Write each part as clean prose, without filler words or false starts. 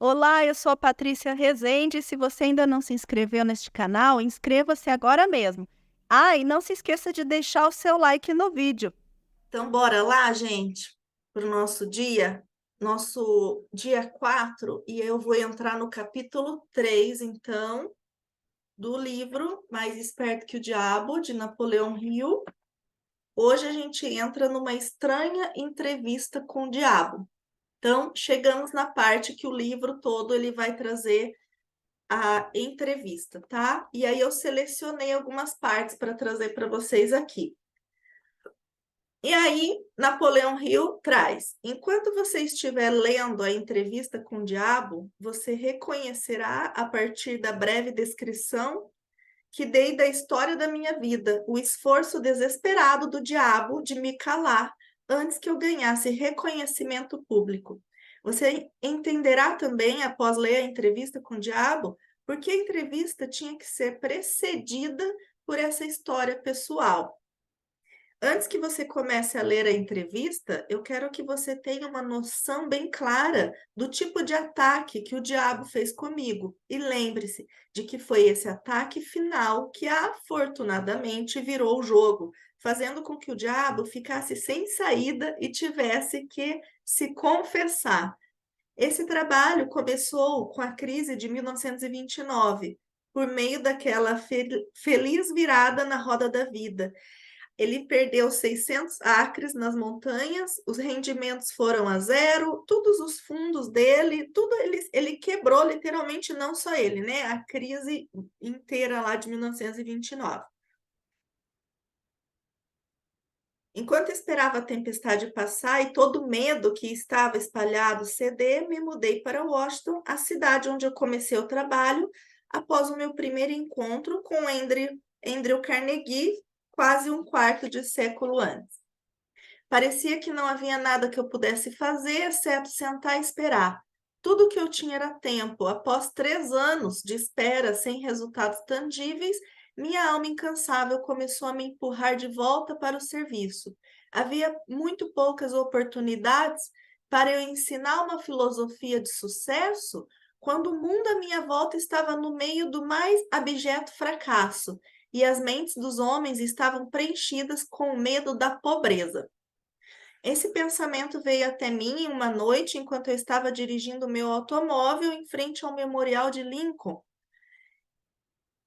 Olá, eu sou a Patrícia Rezende. Se você ainda não se inscreveu neste canal, inscreva-se agora mesmo. Ah, e não se esqueça de deixar o seu like no vídeo. Então, bora lá, gente, para o nosso dia 4, e eu vou entrar no capítulo 3, então, do livro Mais Esperto que o Diabo, de Napoleão Hill. Hoje a gente entra numa estranha entrevista com o diabo. Então, chegamos na parte que o livro todo ele vai trazer a entrevista, tá? E aí eu selecionei algumas partes para trazer para vocês aqui. E aí, Napoleão Hill traz: enquanto você estiver lendo a entrevista com o diabo, você reconhecerá, a partir da breve descrição que dei da história da minha vida, o esforço desesperado do diabo de me calar antes que eu ganhasse reconhecimento público. Você entenderá também, após ler a entrevista com o diabo, porque a entrevista tinha que ser precedida por essa história pessoal. Antes que você comece a ler a entrevista, eu quero que você tenha uma noção bem clara do tipo de ataque que o diabo fez comigo. E lembre-se de que foi esse ataque final que afortunadamente virou o jogo, fazendo com que o diabo ficasse sem saída e tivesse que se confessar. Esse trabalho começou com a crise de 1929, por meio daquela feliz virada na roda da vida. Ele perdeu 600 acres nas montanhas, os rendimentos foram a zero, todos os fundos dele, tudo ele quebrou literalmente, não só ele, né? A crise inteira lá de 1929. Enquanto esperava a tempestade passar e todo o medo que estava espalhado ceder, me mudei para Washington, a cidade onde eu comecei o trabalho, após o meu primeiro encontro com Andrew Carnegie, quase um quarto de século antes. Parecia que não havia nada que eu pudesse fazer, exceto sentar e esperar. Tudo que eu tinha era tempo. Após 3 anos de espera sem resultados tangíveis, minha alma incansável começou a me empurrar de volta para o serviço. Havia muito poucas oportunidades para eu ensinar uma filosofia de sucesso quando o mundo à minha volta estava no meio do mais abjeto fracasso e as mentes dos homens estavam preenchidas com o medo da pobreza. Esse pensamento veio até mim em uma noite enquanto eu estava dirigindo meu automóvel em frente ao Memorial de Lincoln.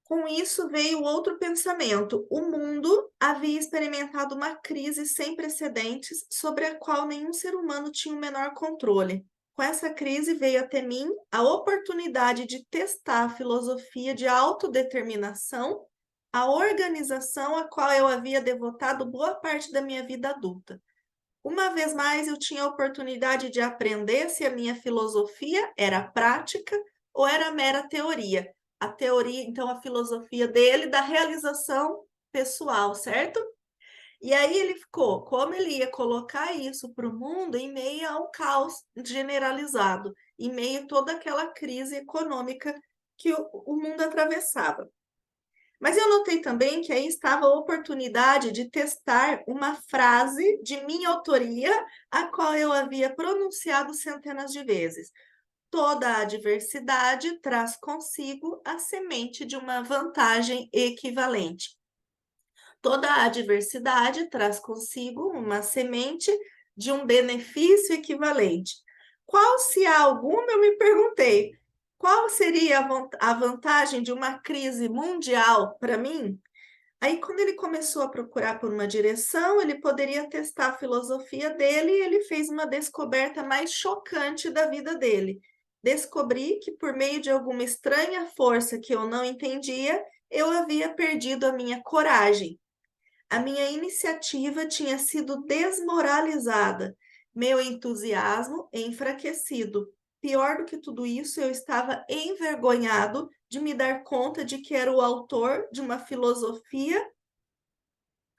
Com isso veio outro pensamento: o mundo havia experimentado uma crise sem precedentes sobre a qual nenhum ser humano tinha o menor controle. Com essa crise veio até mim a oportunidade de testar a filosofia de autodeterminação, a organização a qual eu havia devotado boa parte da minha vida adulta. Uma vez mais, eu tinha a oportunidade de aprender se a minha filosofia era prática ou era mera teoria. A teoria, então, a filosofia dele da realização pessoal, certo? E aí ele ficou, como ele ia colocar isso para o mundo em meio a um caos generalizado, em meio a toda aquela crise econômica que o mundo atravessava. Mas eu notei também que aí estava a oportunidade de testar uma frase de minha autoria, a qual eu havia pronunciado centenas de vezes. Toda adversidade traz consigo a semente de uma vantagem equivalente. Toda adversidade traz consigo uma semente de um benefício equivalente. Qual, se há alguma, eu me perguntei, qual seria a vantagem de uma crise mundial para mim? Aí, quando ele começou a procurar por uma direção, ele poderia testar a filosofia dele e ele fez uma descoberta mais chocante da vida dele. Descobri que, por meio de alguma estranha força que eu não entendia, eu havia perdido a minha coragem. A minha iniciativa tinha sido desmoralizada, meu entusiasmo enfraquecido. Pior do que tudo isso, eu estava envergonhado de me dar conta de que era o autor de uma filosofia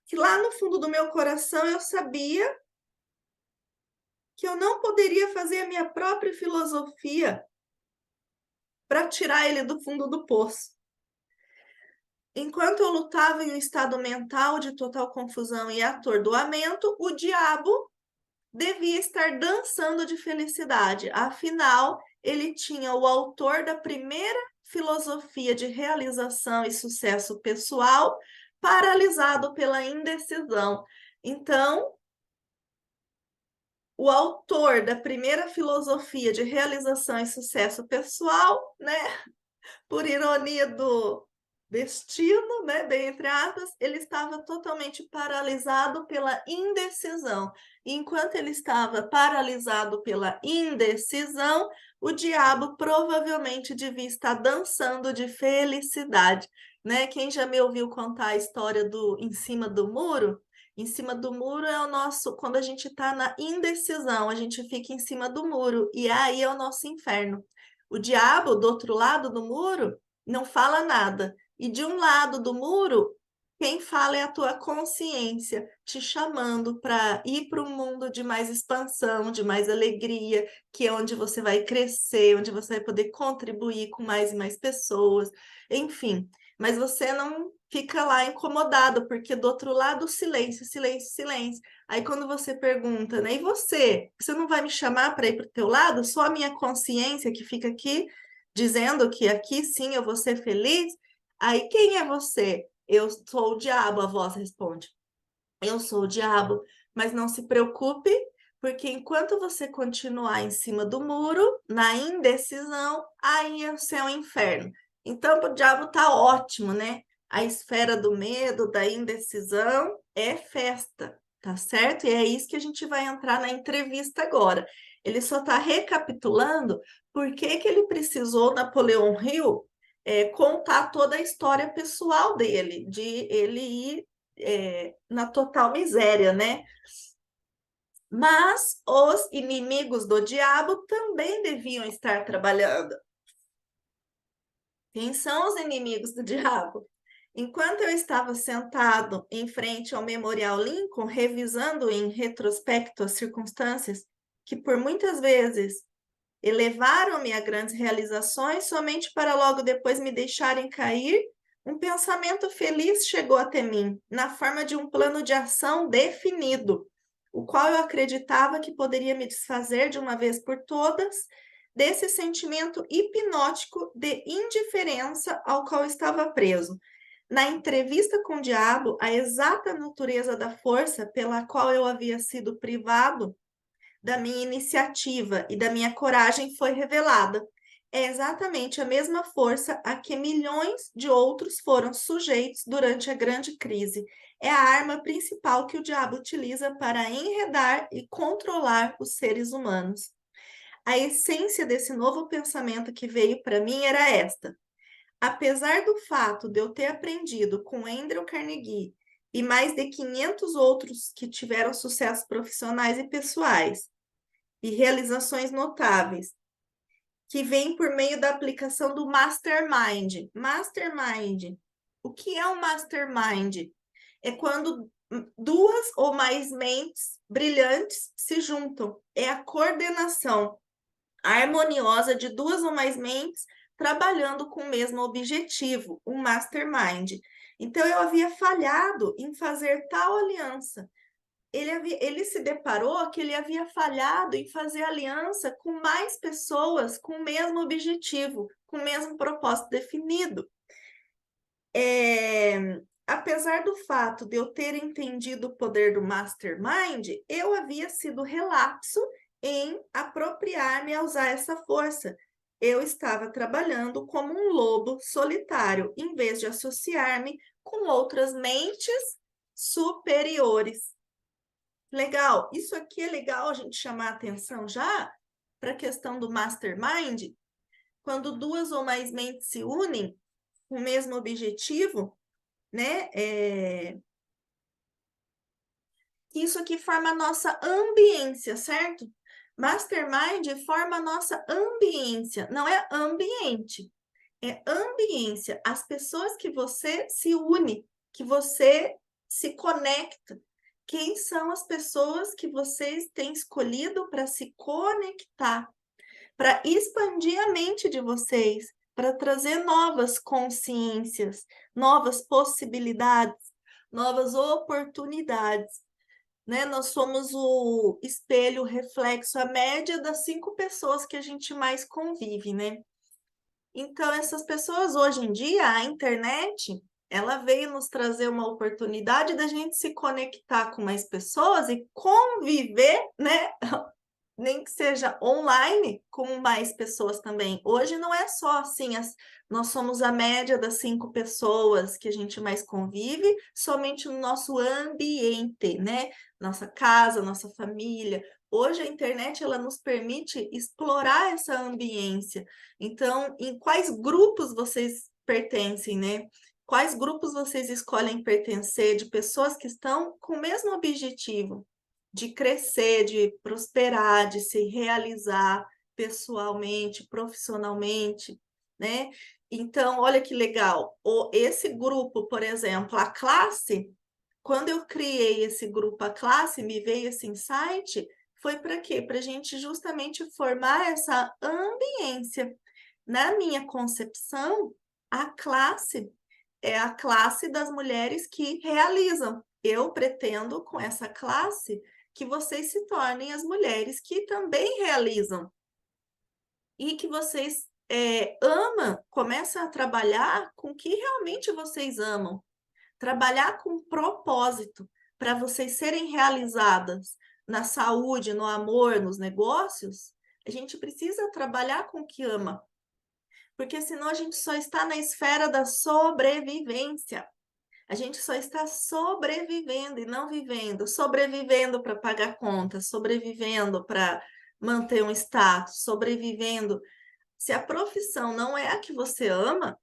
que lá no fundo do meu coração eu sabia que eu não poderia fazer a minha própria filosofia para tirar ele do fundo do poço. Enquanto eu lutava em um estado mental de total confusão e atordoamento, o diabo devia estar dançando de felicidade. Afinal, ele tinha o autor da primeira filosofia de realização e sucesso pessoal paralisado pela indecisão. Então, o autor da primeira filosofia de realização e sucesso pessoal, né, por ironia do destino, né, bem entre aspas, ele estava totalmente paralisado pela indecisão. E enquanto ele estava paralisado pela indecisão, o diabo provavelmente devia estar dançando de felicidade, né? Quem já me ouviu contar a história do Em Cima do Muro? Em cima do muro é o nosso, quando a gente está na indecisão, a gente fica em cima do muro, e aí é o nosso inferno. O diabo, do outro lado do muro, não fala nada. E de um lado do muro, quem fala é a tua consciência, te chamando para ir para um mundo de mais expansão, de mais alegria, que é onde você vai crescer, onde você vai poder contribuir com mais e mais pessoas, enfim. Mas você não fica lá incomodado, porque do outro lado, silêncio, silêncio, silêncio. Aí quando você pergunta, né? E você? Você não vai me chamar para ir para o teu lado? Só a minha consciência que fica aqui dizendo que aqui sim eu vou ser feliz? Aí quem é você? Eu sou o diabo, a voz responde. Eu sou o diabo, mas não se preocupe, porque enquanto você continuar em cima do muro, na indecisão, aí o céu é um inferno. Então, o diabo tá ótimo, né? A esfera do medo, da indecisão, é festa, tá certo? E é isso que a gente vai entrar na entrevista agora. Ele só está recapitulando por que que ele precisou, Napoleão Hill, contar toda a história pessoal dele, de ele ir na total miséria, né? Mas os inimigos do diabo também deviam estar trabalhando. Quem são os inimigos do diabo? Enquanto eu estava sentado em frente ao Memorial Lincoln, revisando em retrospecto as circunstâncias que por muitas vezes elevaram-me a grandes realizações, somente para logo depois me deixarem cair, um pensamento feliz chegou até mim, na forma de um plano de ação definido, o qual eu acreditava que poderia me desfazer de uma vez por todas desse sentimento hipnótico de indiferença ao qual estava preso. Na entrevista com o diabo, a exata natureza da força pela qual eu havia sido privado da minha iniciativa e da minha coragem foi revelada. É exatamente a mesma força a que milhões de outros foram sujeitos durante a grande crise. É a arma principal que o diabo utiliza para enredar e controlar os seres humanos. A essência desse novo pensamento que veio para mim era esta: apesar do fato de eu ter aprendido com Andrew Carnegie e mais de 500 outros que tiveram sucessos profissionais e pessoais, e realizações notáveis, que vem por meio da aplicação do Mastermind. Mastermind. O que é um Mastermind? É quando duas ou mais mentes brilhantes se juntam. É a coordenação harmoniosa de duas ou mais mentes trabalhando com o mesmo objetivo, um mastermind. Então, eu havia falhado em fazer tal aliança. Ele se deparou que ele havia falhado em fazer aliança com mais pessoas com o mesmo objetivo, com o mesmo propósito definido. Apesar do fato de eu ter entendido o poder do Mastermind, eu havia sido relapso em apropriar-me a usar essa força. Eu estava trabalhando como um lobo solitário, em vez de associar-me com outras mentes superiores. Legal, isso aqui é legal a gente chamar a atenção já para a questão do mastermind, quando duas ou mais mentes se unem com o mesmo objetivo, né? Isso aqui forma a nossa ambiência, certo? Mastermind forma a nossa ambiência, não é ambiente, é ambiência. As pessoas que você se une, que você se conecta. Quem são as pessoas que vocês têm escolhido para se conectar, para expandir a mente de vocês, para trazer novas consciências, novas possibilidades, novas oportunidades. né? Nós somos o espelho, o reflexo, a média das 5 pessoas que a gente mais convive, né? Então, essas pessoas hoje em dia, a internet, ela veio nos trazer uma oportunidade da gente se conectar com mais pessoas e conviver, né? Nem que seja online, com mais pessoas também. Hoje não é só assim, nós somos a média das 5 pessoas que a gente mais convive, somente no nosso ambiente, né? Nossa casa, nossa família. Hoje a internet ela nos permite explorar essa ambiência. Então, em quais grupos vocês pertencem, né? Quais grupos vocês escolhem pertencer de pessoas que estão com o mesmo objetivo? De crescer, de prosperar, de se realizar pessoalmente, profissionalmente, né? Então, olha que legal. Esse grupo, por exemplo, a classe, quando eu criei esse grupo, a classe, me veio esse insight, foi para quê? Para a gente justamente formar essa ambiência. Na minha concepção, a classe é a classe das mulheres que realizam. Eu pretendo, com essa classe, que vocês se tornem as mulheres que também realizam e que vocês amam, começam a trabalhar com o que realmente vocês amam, trabalhar com propósito para vocês serem realizadas na saúde, no amor, nos negócios. A gente precisa trabalhar com o que ama, porque senão a gente só está na esfera da sobrevivência. A gente só está sobrevivendo e não vivendo, sobrevivendo para pagar contas, sobrevivendo para manter um status, sobrevivendo. Se a profissão não é a que você ama,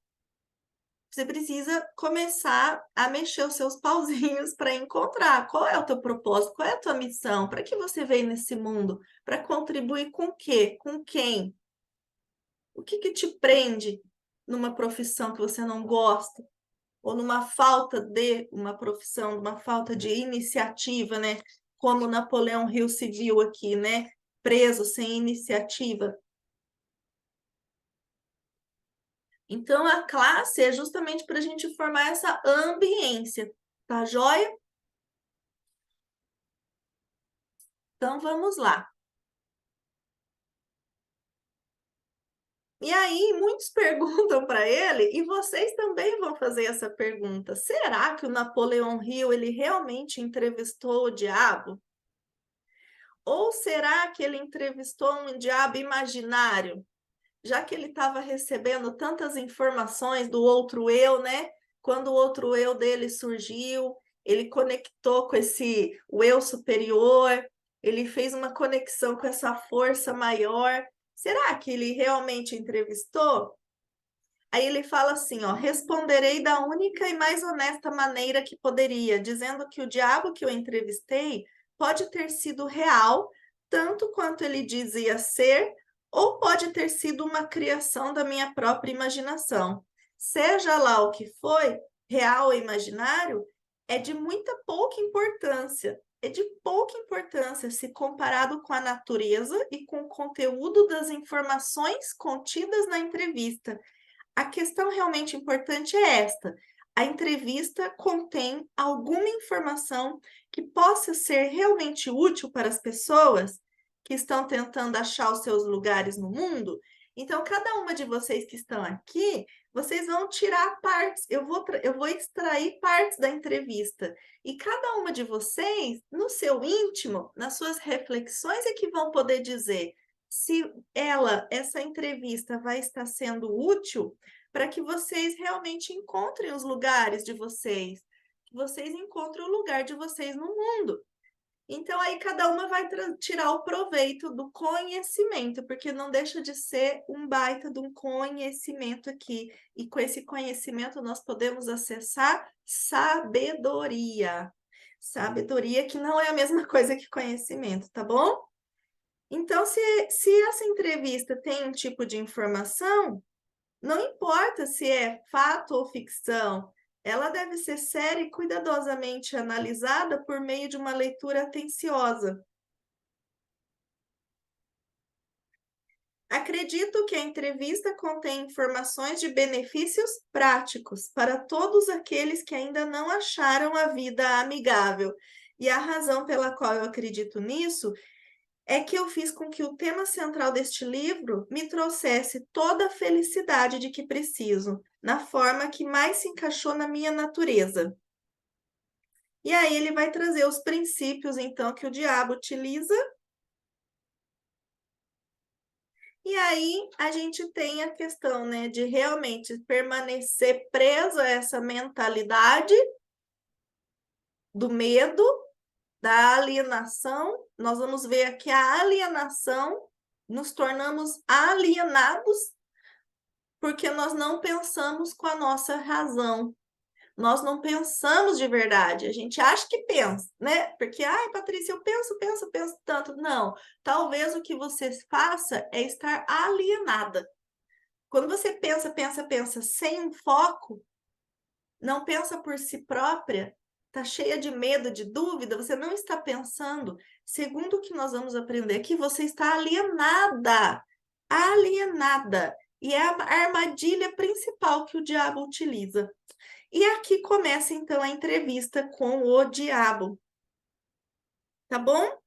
você precisa começar a mexer os seus pauzinhos para encontrar qual é o teu propósito, qual é a tua missão, para que você veio nesse mundo, para contribuir com o quê? Com quem? O que que te prende numa profissão que você não gosta? Ou numa falta de uma profissão, numa falta de iniciativa, né? Como Napoleão Hill se viu aqui, né? Preso sem iniciativa. Então, a classe é justamente para a gente formar essa ambiência, tá joia? Então, vamos lá. E aí, muitos perguntam para ele, e vocês também vão fazer essa pergunta: será que o Napoleão Hill ele realmente entrevistou o diabo? Ou será que ele entrevistou um diabo imaginário? Já que ele estava recebendo tantas informações do outro eu, né? Quando o outro eu dele surgiu, ele conectou com o eu superior, ele fez uma conexão com essa força maior. Será que ele realmente entrevistou? Aí ele fala assim, ó, responderei da única e mais honesta maneira que poderia, dizendo que o diabo que eu entrevistei pode ter sido real, tanto quanto ele dizia ser, ou pode ter sido uma criação da minha própria imaginação. Seja lá o que foi, real ou imaginário, é de muita pouca importância. É de pouca importância se comparado com a natureza e com o conteúdo das informações contidas na entrevista. A questão realmente importante é esta: a entrevista contém alguma informação que possa ser realmente útil para as pessoas que estão tentando achar os seus lugares no mundo? Então, cada uma de vocês que estão aqui, vocês vão tirar partes, eu vou extrair partes da entrevista. E cada uma de vocês, no seu íntimo, nas suas reflexões, é que vão poder dizer se essa entrevista vai estar sendo útil para que vocês realmente encontrem os lugares de vocês, que vocês encontrem o lugar de vocês no mundo. Então, aí cada uma vai tirar o proveito do conhecimento, porque não deixa de ser um baita de um conhecimento aqui. E com esse conhecimento nós podemos acessar sabedoria. Sabedoria que não é a mesma coisa que conhecimento, tá bom? Então, se essa entrevista tem um tipo de informação, não importa se é fato ou ficção, ela deve ser séria e cuidadosamente analisada por meio de uma leitura atenciosa. Acredito que a entrevista contém informações de benefícios práticos para todos aqueles que ainda não acharam a vida amigável. E a razão pela qual eu acredito nisso é que eu fiz com que o tema central deste livro me trouxesse toda a felicidade de que preciso, na forma que mais se encaixou na minha natureza. E aí ele vai trazer os princípios, então, que o diabo utiliza. E aí a gente tem a questão, né, de realmente permanecer preso a essa mentalidade do medo, da alienação. Nós vamos ver aqui a alienação, nos tornamos alienados porque nós não pensamos com a nossa razão. Nós não pensamos de verdade. A gente acha que pensa, né? Porque, ai, Patrícia, eu penso tanto. Não, talvez o que você faça é estar alienada. Quando você pensa sem um foco, não pensa por si própria, está cheia de medo, de dúvida, você não está pensando. Segundo o que nós vamos aprender aqui, você está alienada. Alienada. E é a armadilha principal que o diabo utiliza. E aqui começa, então, a entrevista com o diabo. Tá bom?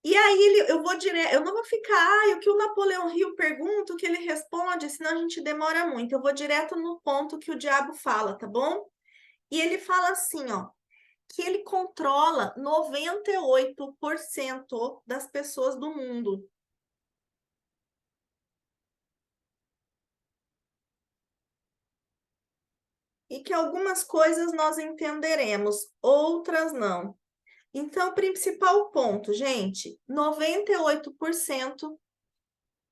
E aí eu vou direto, eu não vou ficar, o que o Napoleão Hill pergunta, o que ele responde, senão a gente demora muito. Eu vou direto no ponto que o diabo fala, tá bom? E ele fala assim, ó, que ele controla 98% das pessoas do mundo. E que algumas coisas nós entenderemos, outras não. Então, o principal ponto, gente, 98%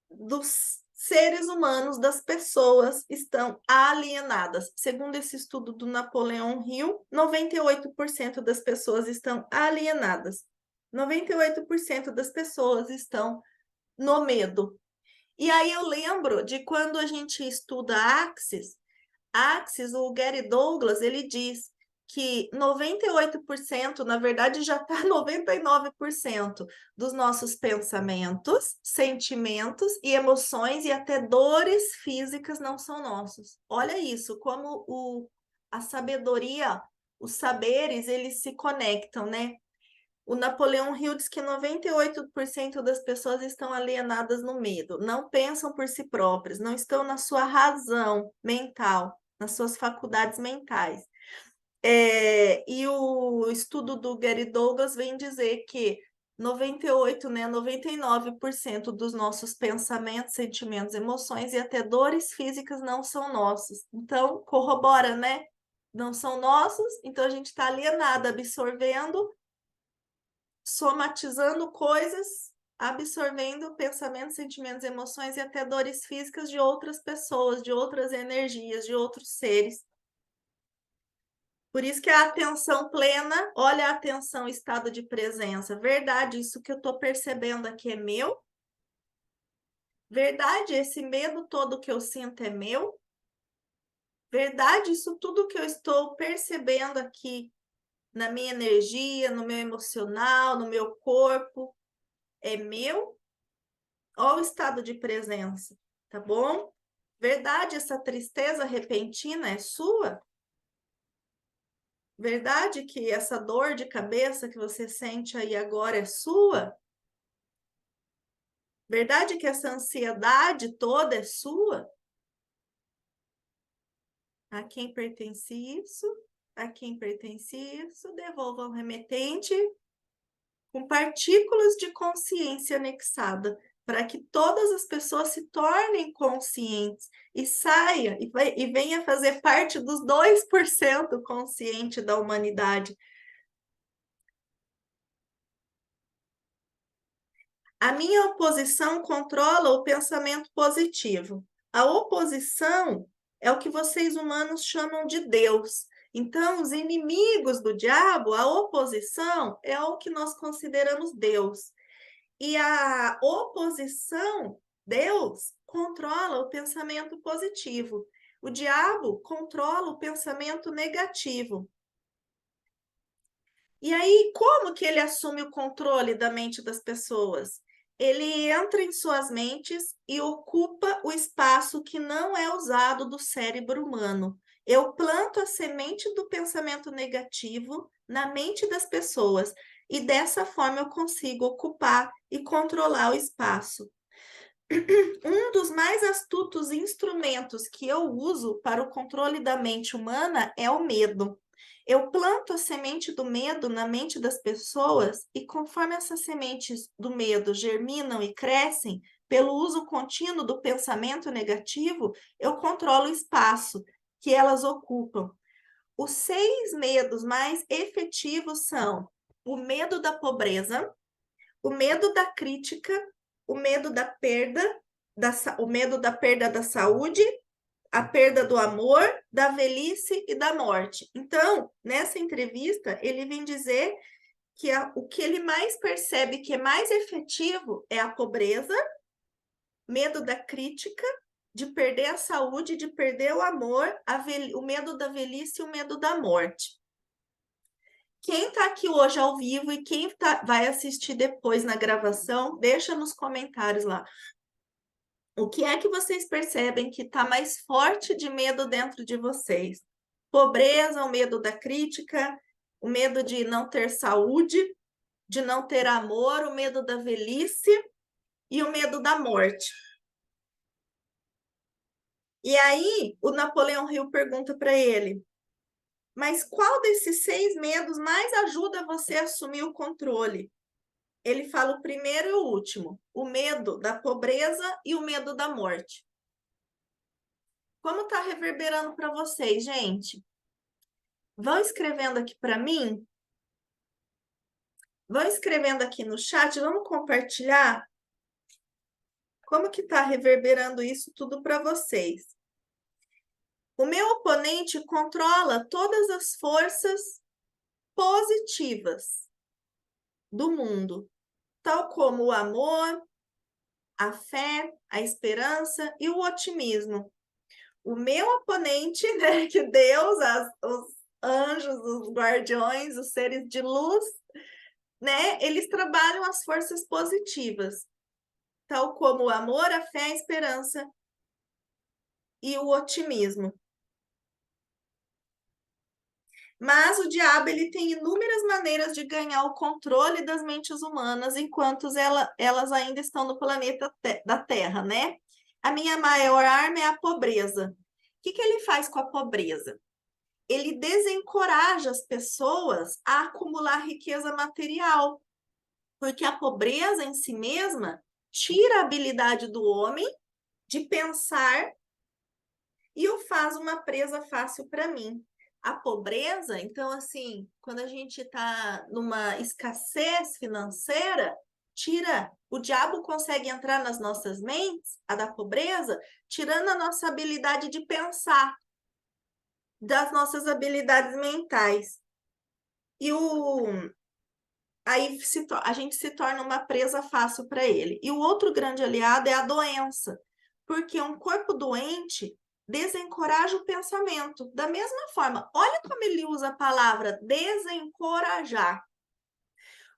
dos seres humanos, das pessoas, estão alienadas. Segundo esse estudo do Napoleão Hill, 98% das pessoas estão alienadas. 98% das pessoas estão no medo. E aí eu lembro de quando a gente estuda Axis, o Gary Douglas, ele diz que 98%, na verdade já está 99% dos nossos pensamentos, sentimentos e emoções e até dores físicas não são nossos. Olha isso, como a sabedoria, os saberes, eles se conectam, né? O Napoleão Hill diz que 98% das pessoas estão alienadas no medo, não pensam por si próprias, não estão na sua razão mental, nas suas faculdades mentais. E o estudo do Gary Douglas vem dizer que 98, né, 99% dos nossos pensamentos, sentimentos, emoções e até dores físicas não são nossos. Então, corrobora, né? Não são nossos, então a gente está alienado, absorvendo, somatizando coisas, absorvendo pensamentos, sentimentos, emoções e até dores físicas de outras pessoas, de outras energias, de outros seres. Por isso que a atenção plena, olha a atenção, estado de presença. Verdade, isso que eu estou percebendo aqui é meu? Verdade, esse medo todo que eu sinto é meu? Verdade, isso tudo que eu estou percebendo aqui na minha energia, no meu emocional, no meu corpo, é meu? Olha o estado de presença, tá bom? Verdade, essa tristeza repentina é sua? Verdade que essa dor de cabeça que você sente aí agora é sua? Verdade que essa ansiedade toda é sua? A quem pertence isso? A quem pertence isso? Devolva ao remetente com partículas de consciência anexada, para que todas as pessoas se tornem conscientes e saia e venha fazer parte dos 2% consciente da humanidade. A minha oposição controla o pensamento positivo. A oposição é o que vocês humanos chamam de Deus. Então, os inimigos do diabo, a oposição é o que nós consideramos Deus. E a oposição, Deus, controla o pensamento positivo. O diabo controla o pensamento negativo. E aí, como que ele assume o controle da mente das pessoas? Ele entra em suas mentes e ocupa o espaço que não é usado do cérebro humano. Eu planto a semente do pensamento negativo na mente das pessoas e dessa forma eu consigo ocupar e controlar o espaço. Um dos mais astutos instrumentos que eu uso para o controle da mente humana é o medo. Eu planto a semente do medo na mente das pessoas e conforme essas sementes do medo germinam e crescem, pelo uso contínuo do pensamento negativo, eu controlo o espaço que elas ocupam. Os 6 medos mais efetivos são o medo da pobreza, o medo da crítica, o medo da perda, o medo da perda da saúde, a perda do amor, da velhice e da morte. Então, nessa entrevista, ele vem dizer que o que ele mais percebe que é mais efetivo é a pobreza, medo da crítica, de perder a saúde, de perder o amor, o medo da velhice e o medo da morte. Quem está aqui hoje ao vivo e quem vai assistir depois na gravação, deixa nos comentários lá. O que é que vocês percebem que está mais forte de medo dentro de vocês? Pobreza, o medo da crítica, o medo de não ter saúde, de não ter amor, o medo da velhice e o medo da morte. E aí, o Napoleão Hill pergunta para ele, mas qual desses 6 medos mais ajuda você a assumir o controle? Ele fala o primeiro e o último, o medo da pobreza e o medo da morte. Como está reverberando para vocês, gente? Vão escrevendo aqui para mim. Vão escrevendo aqui no chat, vamos compartilhar como que está reverberando isso tudo para vocês. O meu oponente controla todas as forças positivas do mundo, tal como o amor, a fé, a esperança e o otimismo. O meu oponente, né, que Deus, os anjos, os guardiões, os seres de luz, né, eles trabalham as forças positivas, tal como o amor, a fé, a esperança e o otimismo. Mas o diabo ele tem inúmeras maneiras de ganhar o controle das mentes humanas enquanto elas ainda estão no planeta da Terra, né? A minha maior arma é a pobreza. O que ele faz com a pobreza? Ele desencoraja as pessoas a acumular riqueza material, porque a pobreza em si mesma tira a habilidade do homem de pensar e o faz uma presa fácil para mim. A pobreza, então, assim, quando a gente está numa escassez financeira, o diabo consegue entrar nas nossas mentes, a da pobreza, tirando a nossa habilidade de pensar, das nossas habilidades mentais. E aí a gente se torna uma presa fácil para ele. E o outro grande aliado é a doença, porque um corpo doente desencoraja o pensamento. Da mesma forma, olha como ele usa a palavra desencorajar.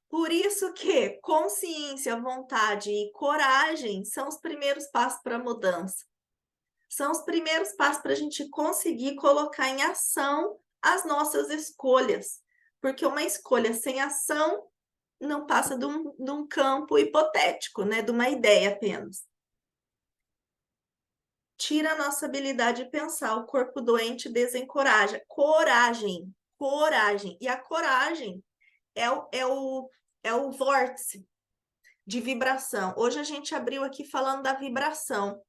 Por isso que consciência, vontade e coragem são os primeiros passos para a mudança. São os primeiros passos para a gente conseguir colocar em ação as nossas escolhas. Porque uma escolha sem ação não passa de um campo hipotético, né? De uma ideia apenas. Tira a nossa habilidade de pensar. O corpo doente desencoraja. Coragem, coragem. E a coragem é o vórtice de vibração. Hoje a gente abriu aqui falando da vibração.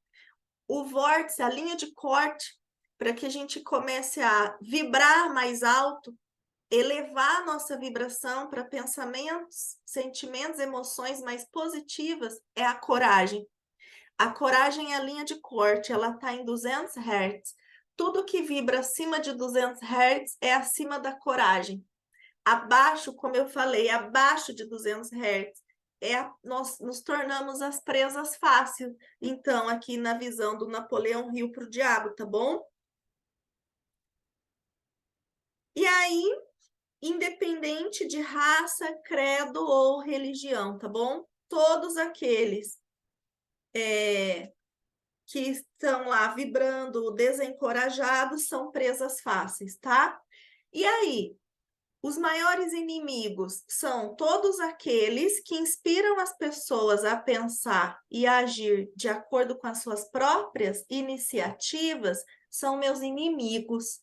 O vórtice, a linha de corte, para que a gente comece a vibrar mais alto, elevar a nossa vibração para pensamentos, sentimentos, emoções mais positivas, é a coragem. A coragem é a linha de corte, ela está em 200 Hz. Tudo que vibra acima de 200 Hz é acima da coragem. Abaixo, como eu falei, abaixo de 200 Hz, nós nos tornamos as presas fáceis. Então, aqui na visão do Napoleão Hill para o diabo, tá bom? E aí, independente de raça, credo ou religião, tá bom? Todos aqueles que estão lá vibrando, desencorajados, são presas fáceis, tá? E aí, os maiores inimigos são todos aqueles que inspiram as pessoas a pensar e agir de acordo com as suas próprias iniciativas, são meus inimigos.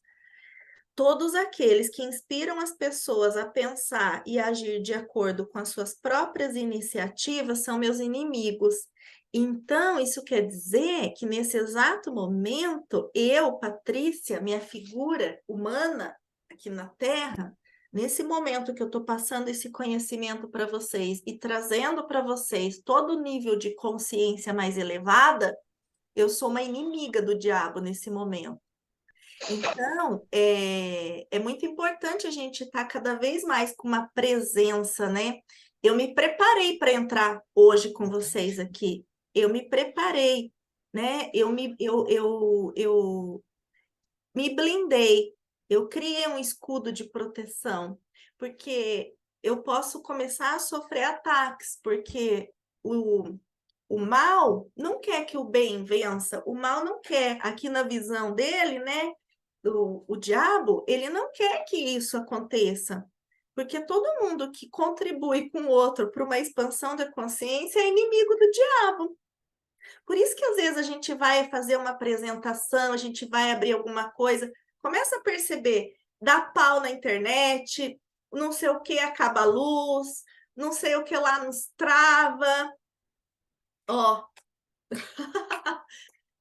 Todos aqueles que inspiram as pessoas a pensar e agir de acordo com as suas próprias iniciativas são meus inimigos. Então, isso quer dizer que nesse exato momento, eu, Patrícia, minha figura humana aqui na Terra, nesse momento que eu estou passando esse conhecimento para vocês e trazendo para vocês todo o nível de consciência mais elevada, eu sou uma inimiga do diabo nesse momento. Então, é muito importante a gente estar cada vez mais com uma presença, né? Eu me preparei para entrar hoje com vocês aqui. Eu me preparei, né? Eu me blindei. Eu criei um escudo de proteção, porque eu posso começar a sofrer ataques, porque o mal não quer que o bem vença, o mal não quer, aqui na visão dele, né? O diabo, ele não quer que isso aconteça, porque todo mundo que contribui com o outro para uma expansão da consciência é inimigo do diabo. Por isso que às vezes a gente vai fazer uma apresentação, a gente vai abrir alguma coisa, começa a perceber, dá pau na internet, não sei o que acaba a luz, não sei o que lá nos trava. Ó,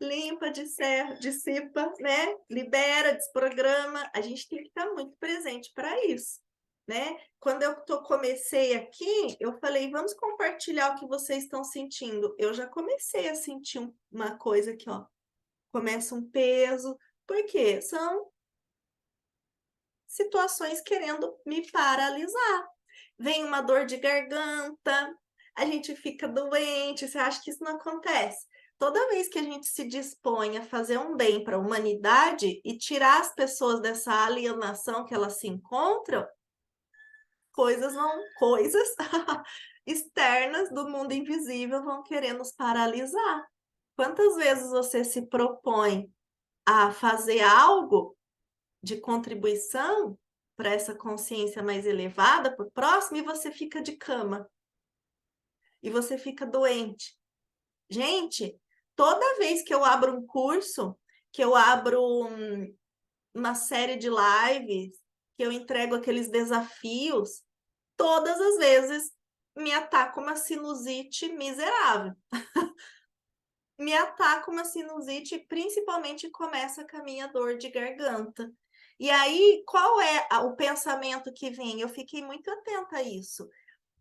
limpa, dissipa, né? Libera, desprograma. A gente tem que estar muito presente para isso, né? Quando comecei aqui, eu falei, vamos compartilhar o que vocês estão sentindo. Eu já comecei a sentir uma coisa aqui, ó. Começa um peso, porque são situações querendo me paralisar. Vem uma dor de garganta, a gente fica doente. Você acha que isso não acontece? Toda vez que a gente se dispõe a fazer um bem para a humanidade e tirar as pessoas dessa alienação que elas se encontram, coisas externas do mundo invisível vão querer nos paralisar. Quantas vezes você se propõe a fazer algo de contribuição para essa consciência mais elevada para o próximo e você fica de cama e você fica doente? Gente, toda vez que eu abro um curso, que eu abro uma série de lives, que eu entrego aqueles desafios, todas as vezes me ataca uma sinusite miserável. Me ataca uma sinusite e principalmente começa com a minha dor de garganta. E aí, qual é o pensamento que vem? Eu fiquei muito atenta a isso.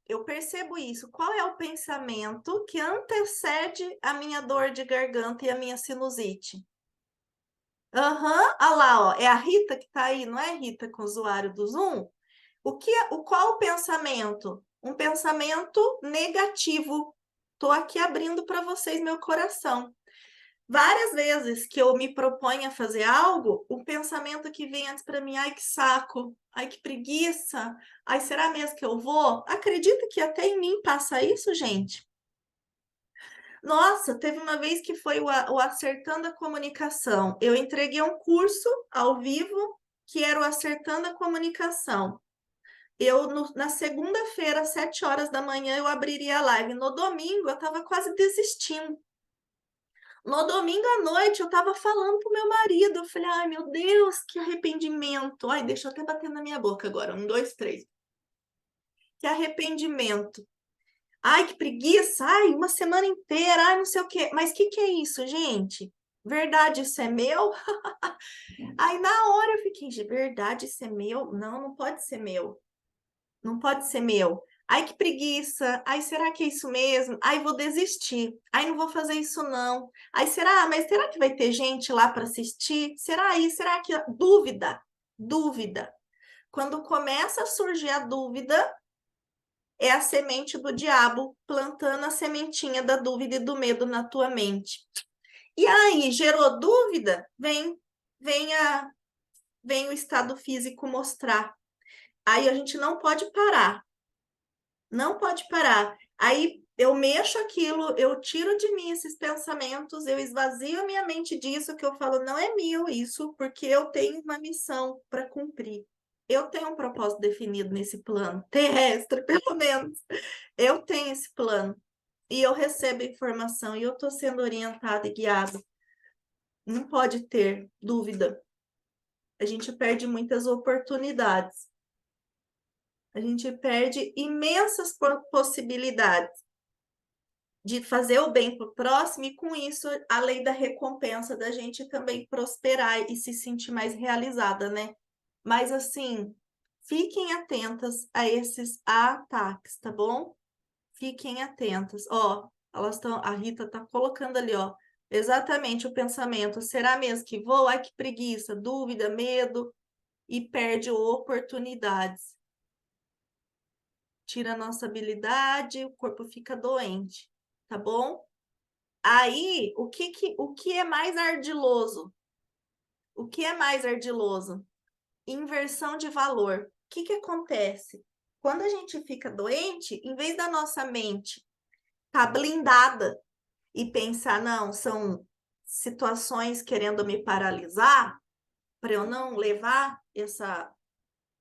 Eu percebo isso. Qual é o pensamento que antecede a minha dor de garganta e a minha sinusite? Aham, olha lá, ó, é a Rita que está aí, não é, Rita, com o usuário do Zoom? Qual o pensamento? Um pensamento negativo. Estou aqui abrindo para vocês meu coração. Várias vezes que eu me proponho a fazer algo, o pensamento que vem antes para mim, ai que saco, ai que preguiça, ai será mesmo que eu vou? Acredita que até em mim passa isso, gente? Nossa, teve uma vez que foi o Acertando a Comunicação. Eu entreguei um curso ao vivo que era o Acertando a Comunicação. Na segunda-feira, às 7 horas da manhã, eu abriria a live. No domingo, eu estava quase desistindo. No domingo à noite, eu estava falando pro meu marido. Eu falei, ai, meu Deus, que arrependimento. Ai, deixa eu até bater na minha boca agora. 1, 2, 3. Que arrependimento. Ai, que preguiça. Ai, uma semana inteira. Ai, não sei o quê. Mas o que é isso, gente? Verdade, isso é meu? Aí, na hora, eu fiquei, de verdade, isso é meu? Não, não pode ser meu. Não pode ser meu. Ai, que preguiça. Ai, será que é isso mesmo? Ai, vou desistir. Ai, não vou fazer isso não. Ai, mas será que vai ter gente lá para assistir? Será que dúvida? Dúvida. Quando começa a surgir a dúvida, é a semente do diabo plantando a sementinha da dúvida e do medo na tua mente. E aí, gerou dúvida? Vem o estado físico mostrar. Aí a gente não pode parar. Não pode parar. Aí eu mexo aquilo, eu tiro de mim esses pensamentos, eu esvazio a minha mente disso, que eu falo, não é meu isso, porque eu tenho uma missão para cumprir. Eu tenho um propósito definido nesse plano, terrestre, pelo menos. Eu tenho esse plano. E eu recebo informação, e eu estou sendo orientada e guiada. Não pode ter dúvida. A gente perde muitas oportunidades. A gente perde imensas possibilidades de fazer o bem para o próximo, e com isso a lei da recompensa da gente também prosperar e se sentir mais realizada, né? Mas assim, fiquem atentas a esses ataques, tá bom? Fiquem atentas. Ó, elas estão, a Rita tá colocando ali, ó, exatamente o pensamento. Será mesmo que vou? Ai, que preguiça, dúvida, medo, e perde oportunidades. Tira a nossa habilidade, o corpo fica doente, tá bom? Aí, o que é mais ardiloso? O que é mais ardiloso? Inversão de valor. O que acontece? Quando a gente fica doente, em vez da nossa mente estar blindada e pensar, não, são situações querendo me paralisar, para eu não levar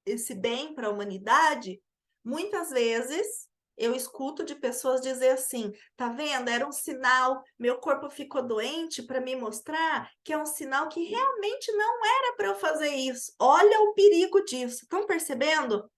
esse bem para a humanidade, muitas vezes eu escuto de pessoas dizer assim, tá vendo? Era um sinal, meu corpo ficou doente para me mostrar que é um sinal que realmente não era para eu fazer isso. Olha o perigo disso. Estão percebendo?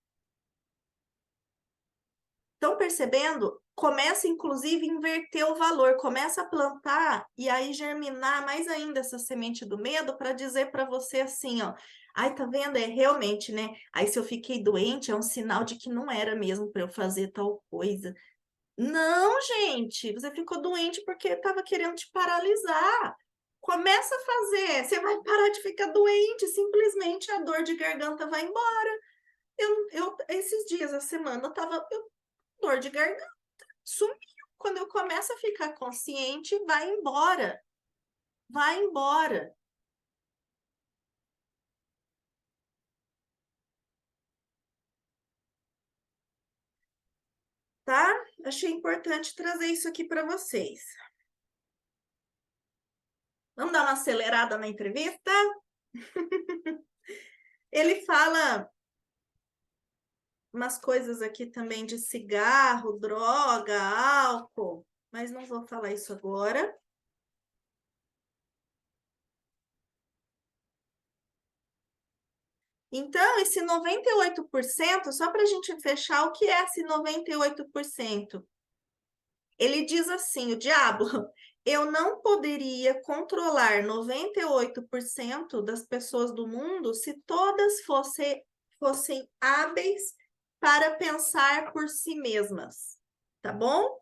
Estão percebendo? Começa, inclusive, a inverter o valor, começa a plantar e aí germinar mais ainda essa semente do medo para dizer para você assim, ó, ai, tá vendo? É realmente, né? Aí se eu fiquei doente, é um sinal de que não era mesmo para eu fazer tal coisa. Não, gente, você ficou doente porque estava querendo te paralisar. Começa a fazer, você vai parar de ficar doente, simplesmente a dor de garganta vai embora. Esses dias, a semana, dor de garganta sumiu. Quando eu começo a ficar consciente, vai embora. Vai embora. Tá? Achei importante trazer isso aqui para vocês. Vamos dar uma acelerada na entrevista? Ele fala umas coisas aqui também de cigarro, droga, álcool, mas não vou falar isso agora. Então, esse 98%, só para a gente fechar, o que é esse 98%? Ele diz assim, o diabo, eu não poderia controlar 98% das pessoas do mundo se todas fossem hábeis para pensar por si mesmas, tá bom?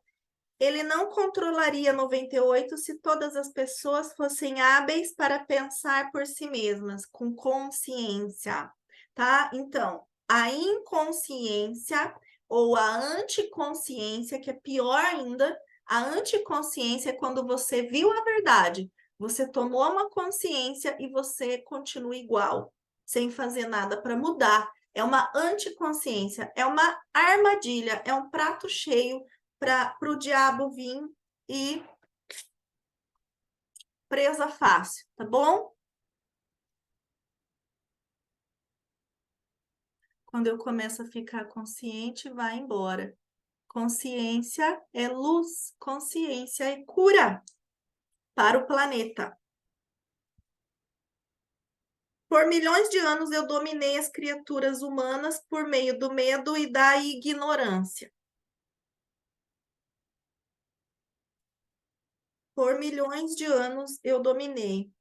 Ele não controlaria 98 se todas as pessoas fossem hábeis para pensar por si mesmas, com consciência, tá? Então, a inconsciência ou a anticonsciência, que é pior ainda, a anticonsciência é quando você viu a verdade, você tomou uma consciência e você continua igual, sem fazer nada para mudar. É uma anticonsciência, é uma armadilha, é um prato cheio para o diabo vir e presa fácil, tá bom? Quando eu começo a ficar consciente, vai embora. Consciência é luz, consciência é cura para o planeta. Por milhões de anos eu dominei as criaturas humanas por meio do medo e da ignorância. Por milhões de anos eu dominei.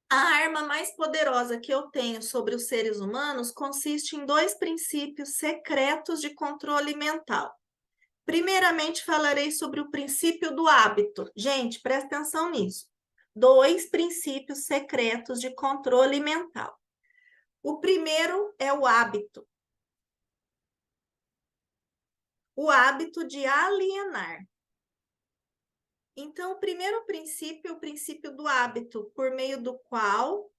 A arma mais poderosa que eu tenho sobre os seres humanos consiste em dois princípios secretos de controle mental. Primeiramente, falarei sobre o princípio do hábito. Gente, presta atenção nisso. Dois princípios secretos de controle mental. O primeiro é o hábito de alienar. Então, o primeiro princípio é o princípio do hábito, por meio do qual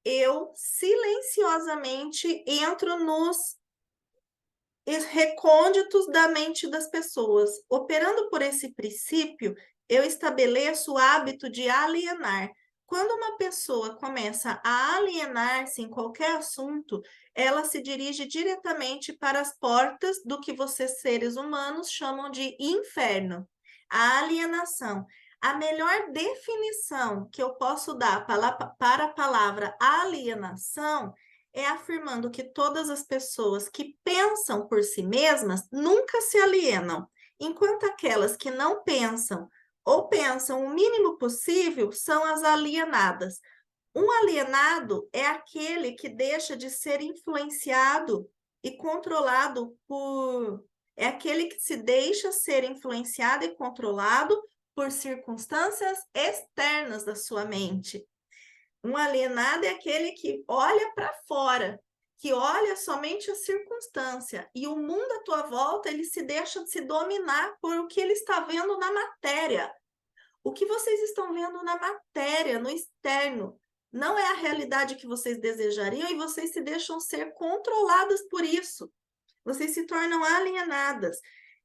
eu silenciosamente entro recônditos da mente das pessoas. Operando por esse princípio, eu estabeleço o hábito de alienar. Quando uma pessoa começa a alienar-se em qualquer assunto, ela se dirige diretamente para as portas do que vocês, seres humanos, chamam de inferno. A alienação. A melhor definição que eu posso dar para a palavra alienação é afirmando que todas as pessoas que pensam por si mesmas nunca se alienam, enquanto aquelas que não pensam ou pensam o mínimo possível são as alienadas. Um alienado é aquele que deixa de ser influenciado e controlado por. É aquele que se deixa ser influenciado e controlado por circunstâncias externas da sua mente. Um alienado é aquele que olha para fora, que olha somente a circunstância, e o mundo à tua volta, ele se deixa se dominar por o que ele está vendo na matéria. O que vocês estão vendo na matéria, no externo, não é a realidade que vocês desejariam e vocês se deixam ser controladas por isso. Vocês se tornam alienadas.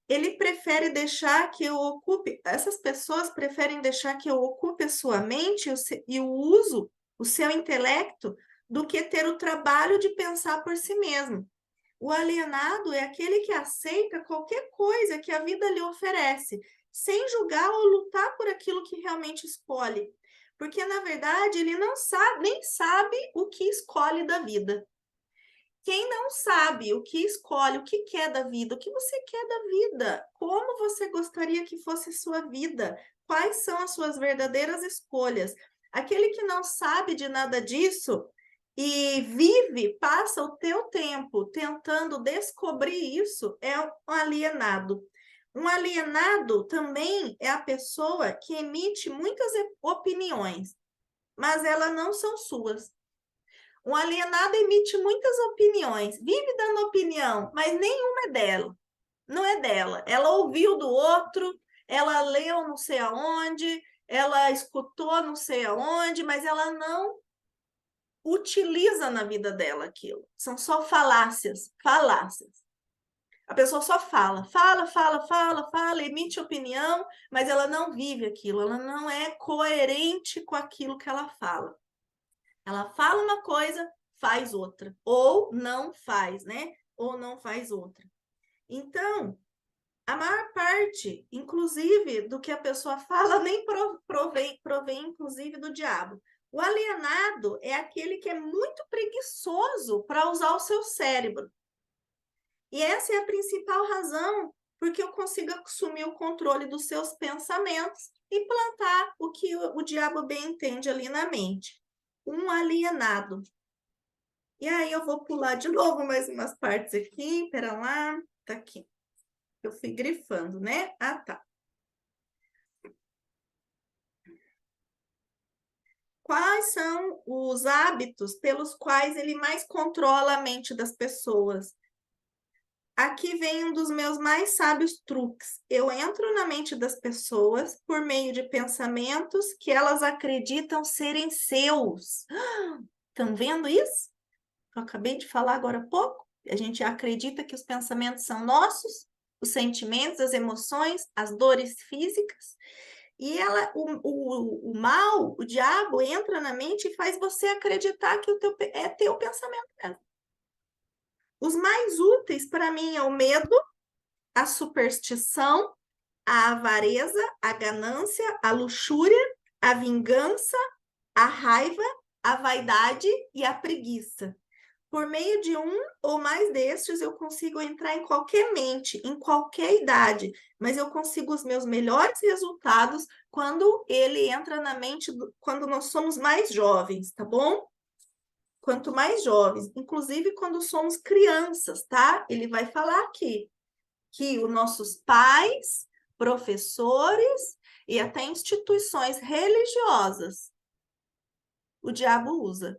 Ele prefere deixar que eu ocupe, essas pessoas preferem deixar que eu ocupe a sua mente e o uso, o seu intelecto, do que ter o trabalho de pensar por si mesmo. O alienado é aquele que aceita qualquer coisa que a vida lhe oferece, sem julgar ou lutar por aquilo que realmente escolhe. Porque, na verdade, ele não sabe, nem sabe o que escolhe da vida. Quem não sabe o que escolhe, o que quer da vida, o que você quer da vida, como você gostaria que fosse sua vida, quais são as suas verdadeiras escolhas. Aquele que não sabe de nada disso e vive, passa o teu tempo tentando descobrir isso, é um alienado. Um alienado também é a pessoa que emite muitas opiniões, mas elas não são suas. Um alienado emite muitas opiniões, vive dando opinião, mas nenhuma é dela. Não é dela. Ela ouviu do outro, ela leu não sei aonde, ela escutou não sei aonde, mas ela não utiliza na vida dela aquilo. São só falácias, falácias. A pessoa só fala, emite opinião, mas ela não vive aquilo, ela não é coerente com aquilo que ela fala. Ela fala uma coisa, faz outra, ou não faz, né? Ou não faz outra. Então, a maior parte, inclusive, do que a pessoa fala, nem provém, inclusive, do diabo. O alienado é aquele que é muito preguiçoso para usar o seu cérebro. E essa é a principal razão porque eu consigo assumir o controle dos seus pensamentos e plantar o que o diabo bem entende ali na mente. Um alienado. E aí eu vou pular de novo mais umas partes aqui, pera lá, tá aqui. Eu fui grifando, né? Ah, tá. Quais são os hábitos pelos quais ele mais controla a mente das pessoas? Aqui vem um dos meus mais sábios truques. Eu entro na mente das pessoas por meio de pensamentos que elas acreditam serem seus. Estão vendo isso? Eu acabei de falar agora há pouco. A gente acredita que os pensamentos são nossos, os sentimentos, as emoções, as dores físicas. E o mal, o diabo, entra na mente e faz você acreditar que é teu pensamento mesmo. Os mais úteis para mim é o medo, a superstição, a avareza, a ganância, a luxúria, a vingança, a raiva, a vaidade e a preguiça. Por meio de um ou mais destes, eu consigo entrar em qualquer mente, em qualquer idade, mas eu consigo os meus melhores resultados quando ele entra na mente, quando nós somos mais jovens, tá bom? Quanto mais jovens, inclusive quando somos crianças, tá? Ele vai falar aqui que os nossos pais, professores e até instituições religiosas, o diabo usa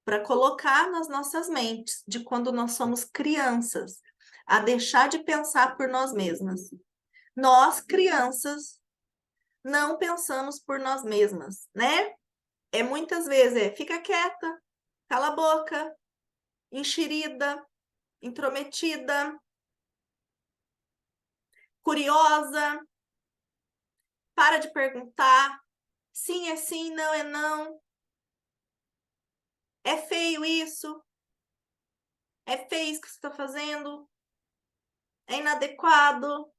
para colocar nas nossas mentes, de quando nós somos crianças, a deixar de pensar por nós mesmas. Nós, crianças, não pensamos por nós mesmas, né? Muitas vezes fica quieta, cala a boca, enxerida, intrometida, curiosa, para de perguntar, sim é sim, não é não, é feio isso, é feio isso que você está fazendo, é inadequado.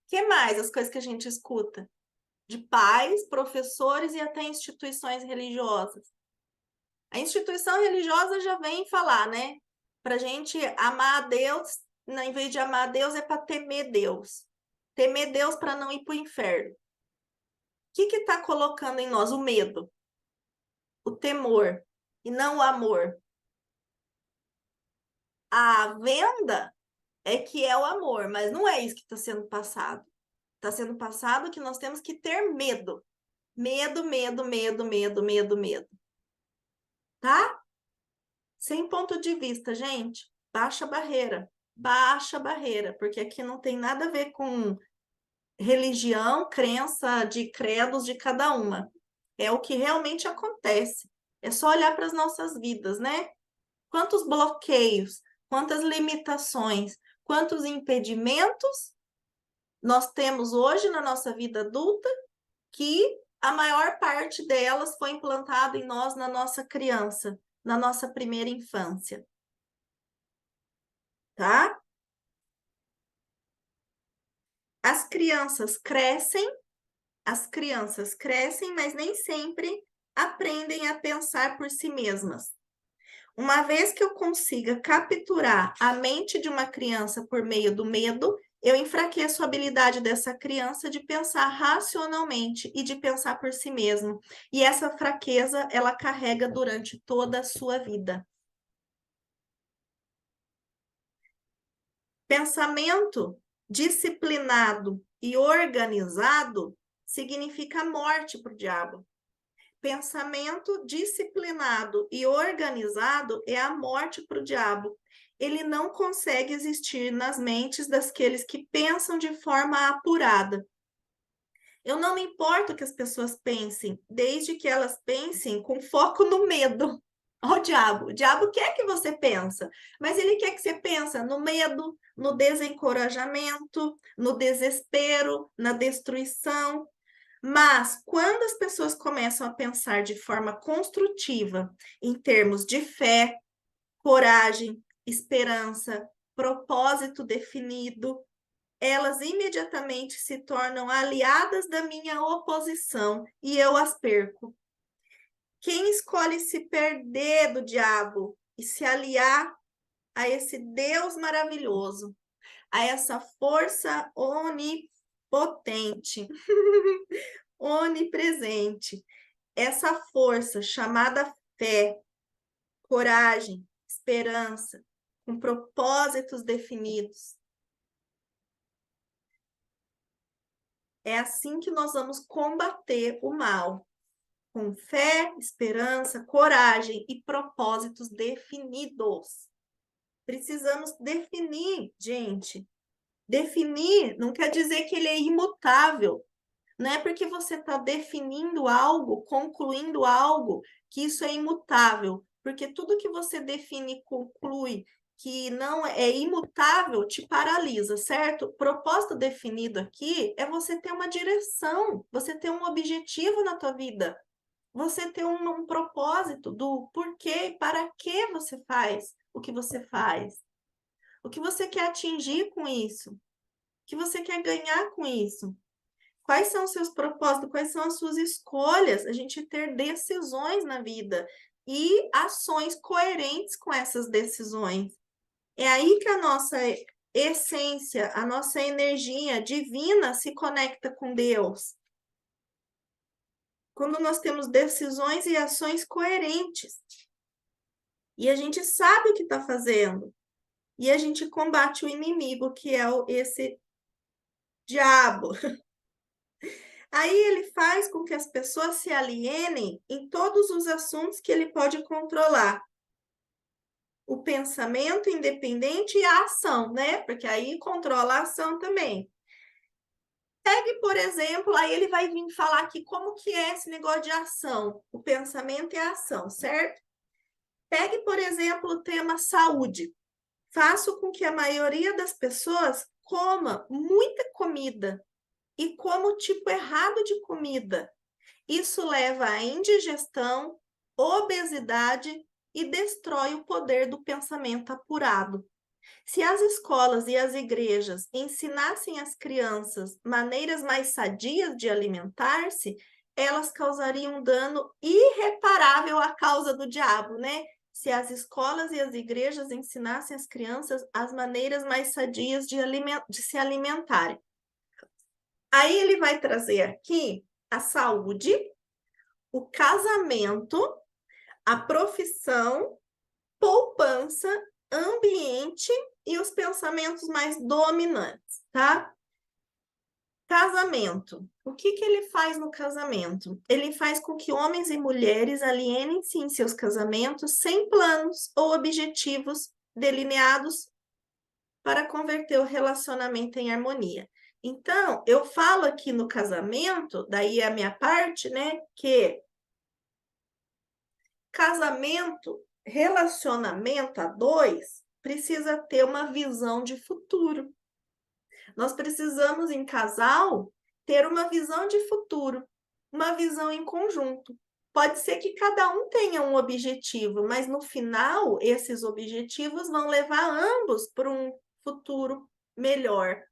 Que mais as coisas que a gente escuta? De pais, professores e até instituições religiosas. A instituição religiosa já vem falar, né? Para a gente amar a Deus, em vez de amar a Deus, é para temer Deus. Temer Deus para não ir para o inferno. O que está colocando em nós? O medo, o temor, e não o amor. A venda é que é o amor, mas não é isso que está sendo passado. Está sendo passado que nós temos que ter medo. Medo, medo, medo, medo, medo, medo. Tá? Sem ponto de vista, gente. Baixa a barreira. Baixa a barreira, porque aqui não tem nada a ver com religião, crença de credos de cada uma. É o que realmente acontece. É só olhar para as nossas vidas, né? Quantos bloqueios, quantas limitações, quantos impedimentos nós temos hoje na nossa vida adulta, que a maior parte delas foi implantada em nós na nossa criança, na nossa primeira infância. Tá? As crianças crescem, mas nem sempre aprendem a pensar por si mesmas. Uma vez que eu consiga capturar a mente de uma criança por meio do medo, eu enfraqueço a habilidade dessa criança de pensar racionalmente e de pensar por si mesmo. E essa fraqueza, ela carrega durante toda a sua vida. Pensamento disciplinado e organizado significa morte para o diabo. Pensamento disciplinado e organizado é a morte para o diabo. Ele não consegue existir nas mentes daqueles que pensam de forma apurada. Eu não me importo que as pessoas pensem, desde que elas pensem com foco no medo. Ó, o diabo quer que você pense, mas ele quer que você pense no medo, no desencorajamento, no desespero, na destruição. Mas quando as pessoas começam a pensar de forma construtiva, em termos de fé, coragem, esperança, propósito definido, elas imediatamente se tornam aliadas da minha oposição e eu as perco. Quem escolhe se perder do diabo e se aliar a esse Deus maravilhoso, a essa força onipotente, onipresente, essa força chamada fé, coragem, esperança, com propósitos definidos. É assim que nós vamos combater o mal, com fé, esperança, coragem e propósitos definidos. Precisamos definir, gente. Definir não quer dizer que ele é imutável. Não é porque você está definindo algo, concluindo algo, que isso é imutável. Porque tudo que você define e conclui que não é imutável te paralisa, certo? O propósito definido aqui é você ter uma direção, você ter um objetivo na tua vida, você ter um propósito do porquê e para que você faz o que você faz. O que você quer atingir com isso? O que você quer ganhar com isso? Quais são os seus propósitos? Quais são as suas escolhas? A gente ter decisões na vida e ações coerentes com essas decisões. É aí que a nossa essência, a nossa energia divina se conecta com Deus. Quando nós temos decisões e ações coerentes. E a gente sabe o que está fazendo. E a gente combate o inimigo, que é esse diabo. Aí ele faz com que as pessoas se alienem em todos os assuntos que ele pode controlar. O pensamento independente e a ação, né? Porque aí controla a ação também. Pegue, por exemplo, aí ele vai vir falar aqui como que é esse negócio de ação. O pensamento e a ação, certo? Pegue, por exemplo, o tema saúde. Faça com que a maioria das pessoas coma muita comida e coma o tipo errado de comida. Isso leva à indigestão, obesidade e destrói o poder do pensamento apurado. Se as escolas e as igrejas ensinassem às crianças maneiras mais sadias de alimentar-se, elas causariam um dano irreparável à causa do diabo, né? Se as escolas e as igrejas ensinassem às crianças as maneiras mais sadias de se alimentarem. Aí ele vai trazer aqui a saúde, o casamento, a profissão, poupança, ambiente e os pensamentos mais dominantes, tá? Casamento. O que ele faz no casamento? Ele faz com que homens e mulheres alienem-se em seus casamentos sem planos ou objetivos delineados para converter o relacionamento em harmonia. Então, eu falo aqui no casamento, daí é a minha parte, né, que casamento, relacionamento a dois, precisa ter uma visão de futuro. Nós precisamos, em casal, ter uma visão de futuro, uma visão em conjunto. Pode ser que cada um tenha um objetivo, mas no final, esses objetivos vão levar ambos para um futuro melhor.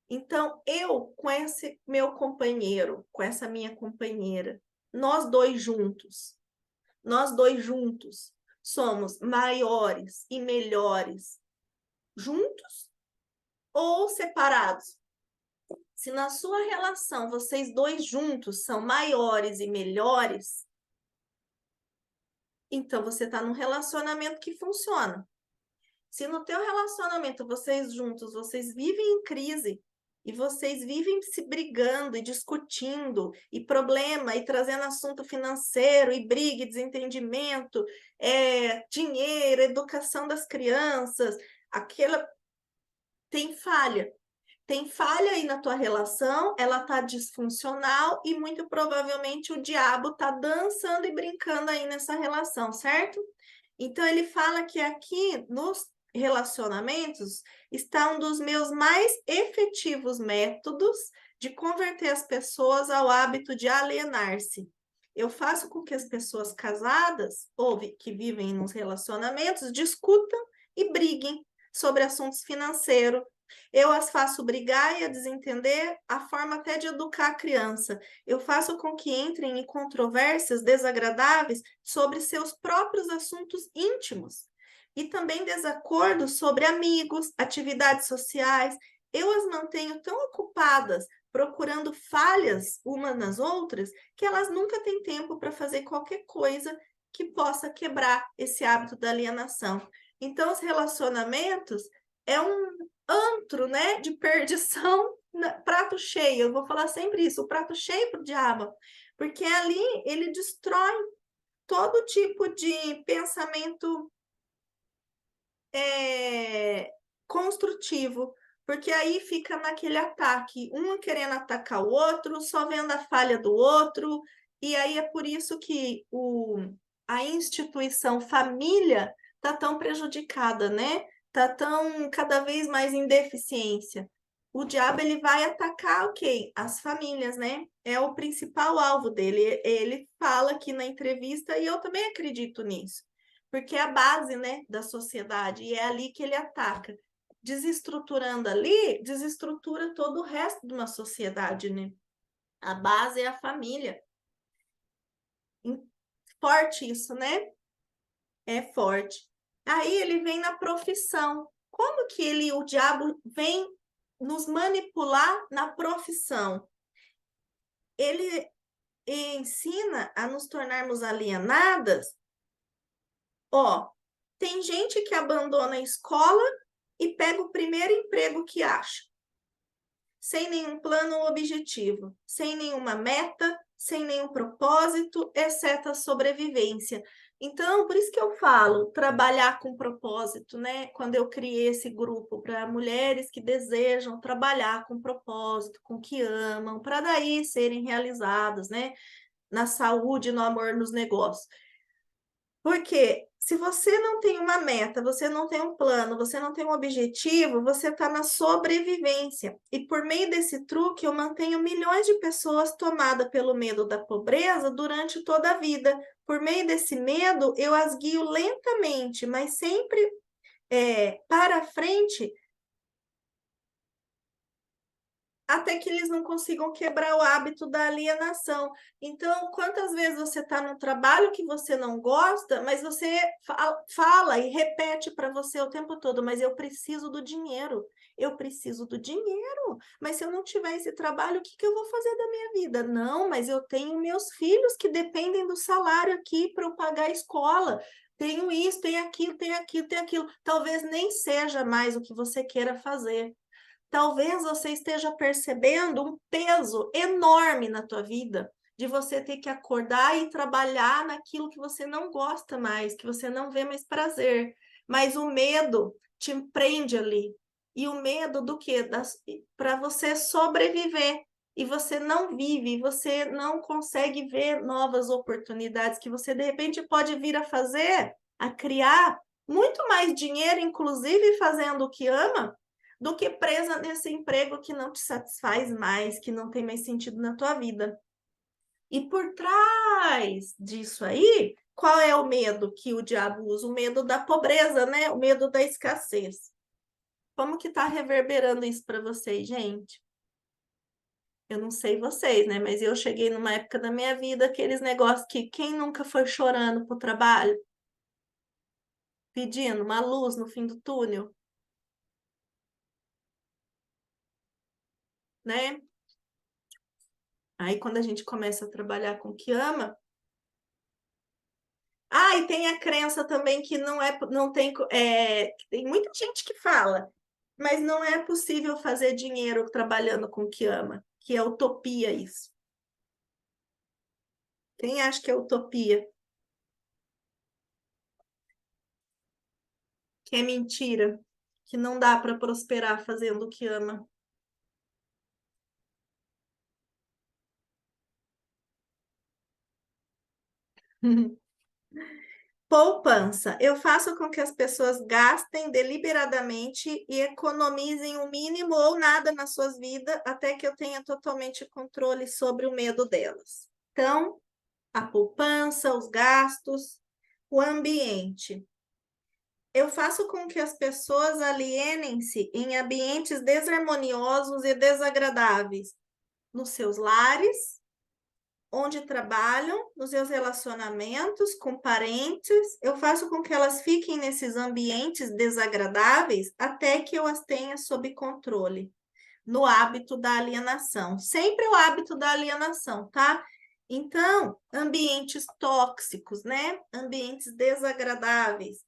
Então, eu, com esse meu companheiro, com essa minha companheira, nós dois juntos somos maiores e melhores juntos ou separados? Se na sua relação vocês dois juntos são maiores e melhores, então você está num relacionamento que funciona. Se no teu relacionamento vocês juntos, vocês vivem em crise e vocês vivem se brigando e discutindo e problema e trazendo assunto financeiro e briga e desentendimento, dinheiro, educação das crianças, aquela tem falha. Tem falha aí na tua relação, ela tá disfuncional e muito provavelmente o diabo tá dançando e brincando aí nessa relação, certo? Então ele fala que aqui nos relacionamentos está um dos meus mais efetivos métodos de converter as pessoas ao hábito de alienar-se. Eu faço com que as pessoas casadas ou que vivem nos relacionamentos discutam e briguem sobre assuntos financeiros. Eu as faço brigar e a desentender a forma até de educar a criança. Eu faço com que entrem em controvérsias desagradáveis sobre seus próprios assuntos íntimos e também desacordos sobre amigos, atividades sociais. Eu as mantenho tão ocupadas procurando falhas umas nas outras que elas nunca têm tempo para fazer qualquer coisa que possa quebrar esse hábito da alienação. Então, os relacionamentos é um antro, né, de perdição, prato cheio. Eu vou falar sempre isso, o prato cheio para o diabo, porque ali ele destrói todo tipo de pensamento construtivo, porque aí fica naquele ataque, um querendo atacar o outro, só vendo a falha do outro, e aí é por isso que a instituição família está tão prejudicada, né? Está tão cada vez mais em deficiência. O diabo ele vai atacar o quê? As famílias, né? É o principal alvo dele. Ele fala aqui na entrevista e eu também acredito nisso, porque é a base, né, da sociedade e é ali que ele ataca. Desestruturando ali, desestrutura todo o resto de uma sociedade, né? A base é a família. Forte isso, né? É forte. Aí ele vem na profissão. Como que o diabo vem nos manipular na profissão? Ele ensina a nos tornarmos alienadas. Ó, tem gente que abandona a escola e pega o primeiro emprego que acha, sem nenhum plano ou objetivo, sem nenhuma meta, sem nenhum propósito, exceto a sobrevivência. Então, por isso que eu falo, trabalhar com propósito, né? Quando eu criei esse grupo para mulheres que desejam trabalhar com propósito, com o que amam, para daí serem realizadas, né? Na saúde, no amor, nos negócios. Porque Se você não tem uma meta, você não tem um plano, você não tem um objetivo, você está na sobrevivência. E por meio desse truque, eu mantenho milhões de pessoas tomadas pelo medo da pobreza durante toda a vida. Por meio desse medo, eu as guio lentamente, mas sempre para frente, até que eles não consigam quebrar o hábito da alienação. Então, quantas vezes você está num trabalho que você não gosta, mas você fala e repete para você o tempo todo, mas eu preciso do dinheiro, eu preciso do dinheiro, mas se eu não tiver esse trabalho, o que que eu vou fazer da minha vida? Não, mas eu tenho meus filhos que dependem do salário aqui para eu pagar a escola, tenho isso, tenho aquilo, tenho aquilo, tenho aquilo. Talvez nem seja mais o que você queira fazer. Talvez você esteja percebendo um peso enorme na tua vida, de você ter que acordar e trabalhar naquilo que você não gosta mais, que você não vê mais prazer. Mas o medo te prende ali. E o medo do quê? Para você sobreviver. E você não vive, você não consegue ver novas oportunidades que você, de repente, pode vir a fazer, a criar muito mais dinheiro, inclusive fazendo o que ama, do que presa nesse emprego que não te satisfaz mais, que não tem mais sentido na tua vida. E por trás disso aí, qual é o medo que o diabo usa? O medo da pobreza, né? O medo da escassez. Como que tá reverberando isso para vocês, gente? Eu não sei vocês, né? Mas eu cheguei numa época da minha vida, aqueles negócios que quem nunca foi chorando pro trabalho, pedindo uma luz no fim do túnel, né? Aí quando a gente começa a trabalhar com o que ama, e tem a crença também que não tem, tem muita gente que fala, mas não é possível fazer dinheiro trabalhando com o que ama, que é utopia isso. Quem acha que é utopia? Que é mentira, que não dá para prosperar fazendo o que ama. Poupança. Eu faço com que as pessoas gastem deliberadamente e economizem o mínimo ou nada nas suas vidas até que eu tenha totalmente controle sobre o medo delas. Então, a poupança, os gastos, o ambiente. Eu faço com que as pessoas alienem-se em ambientes desarmoniosos e desagradáveis, nos seus lares, onde trabalham, nos seus relacionamentos com parentes. Eu faço com que elas fiquem nesses ambientes desagradáveis até que eu as tenha sob controle, no hábito da alienação. Sempre o hábito da alienação, tá? Então, ambientes tóxicos, né? Ambientes desagradáveis.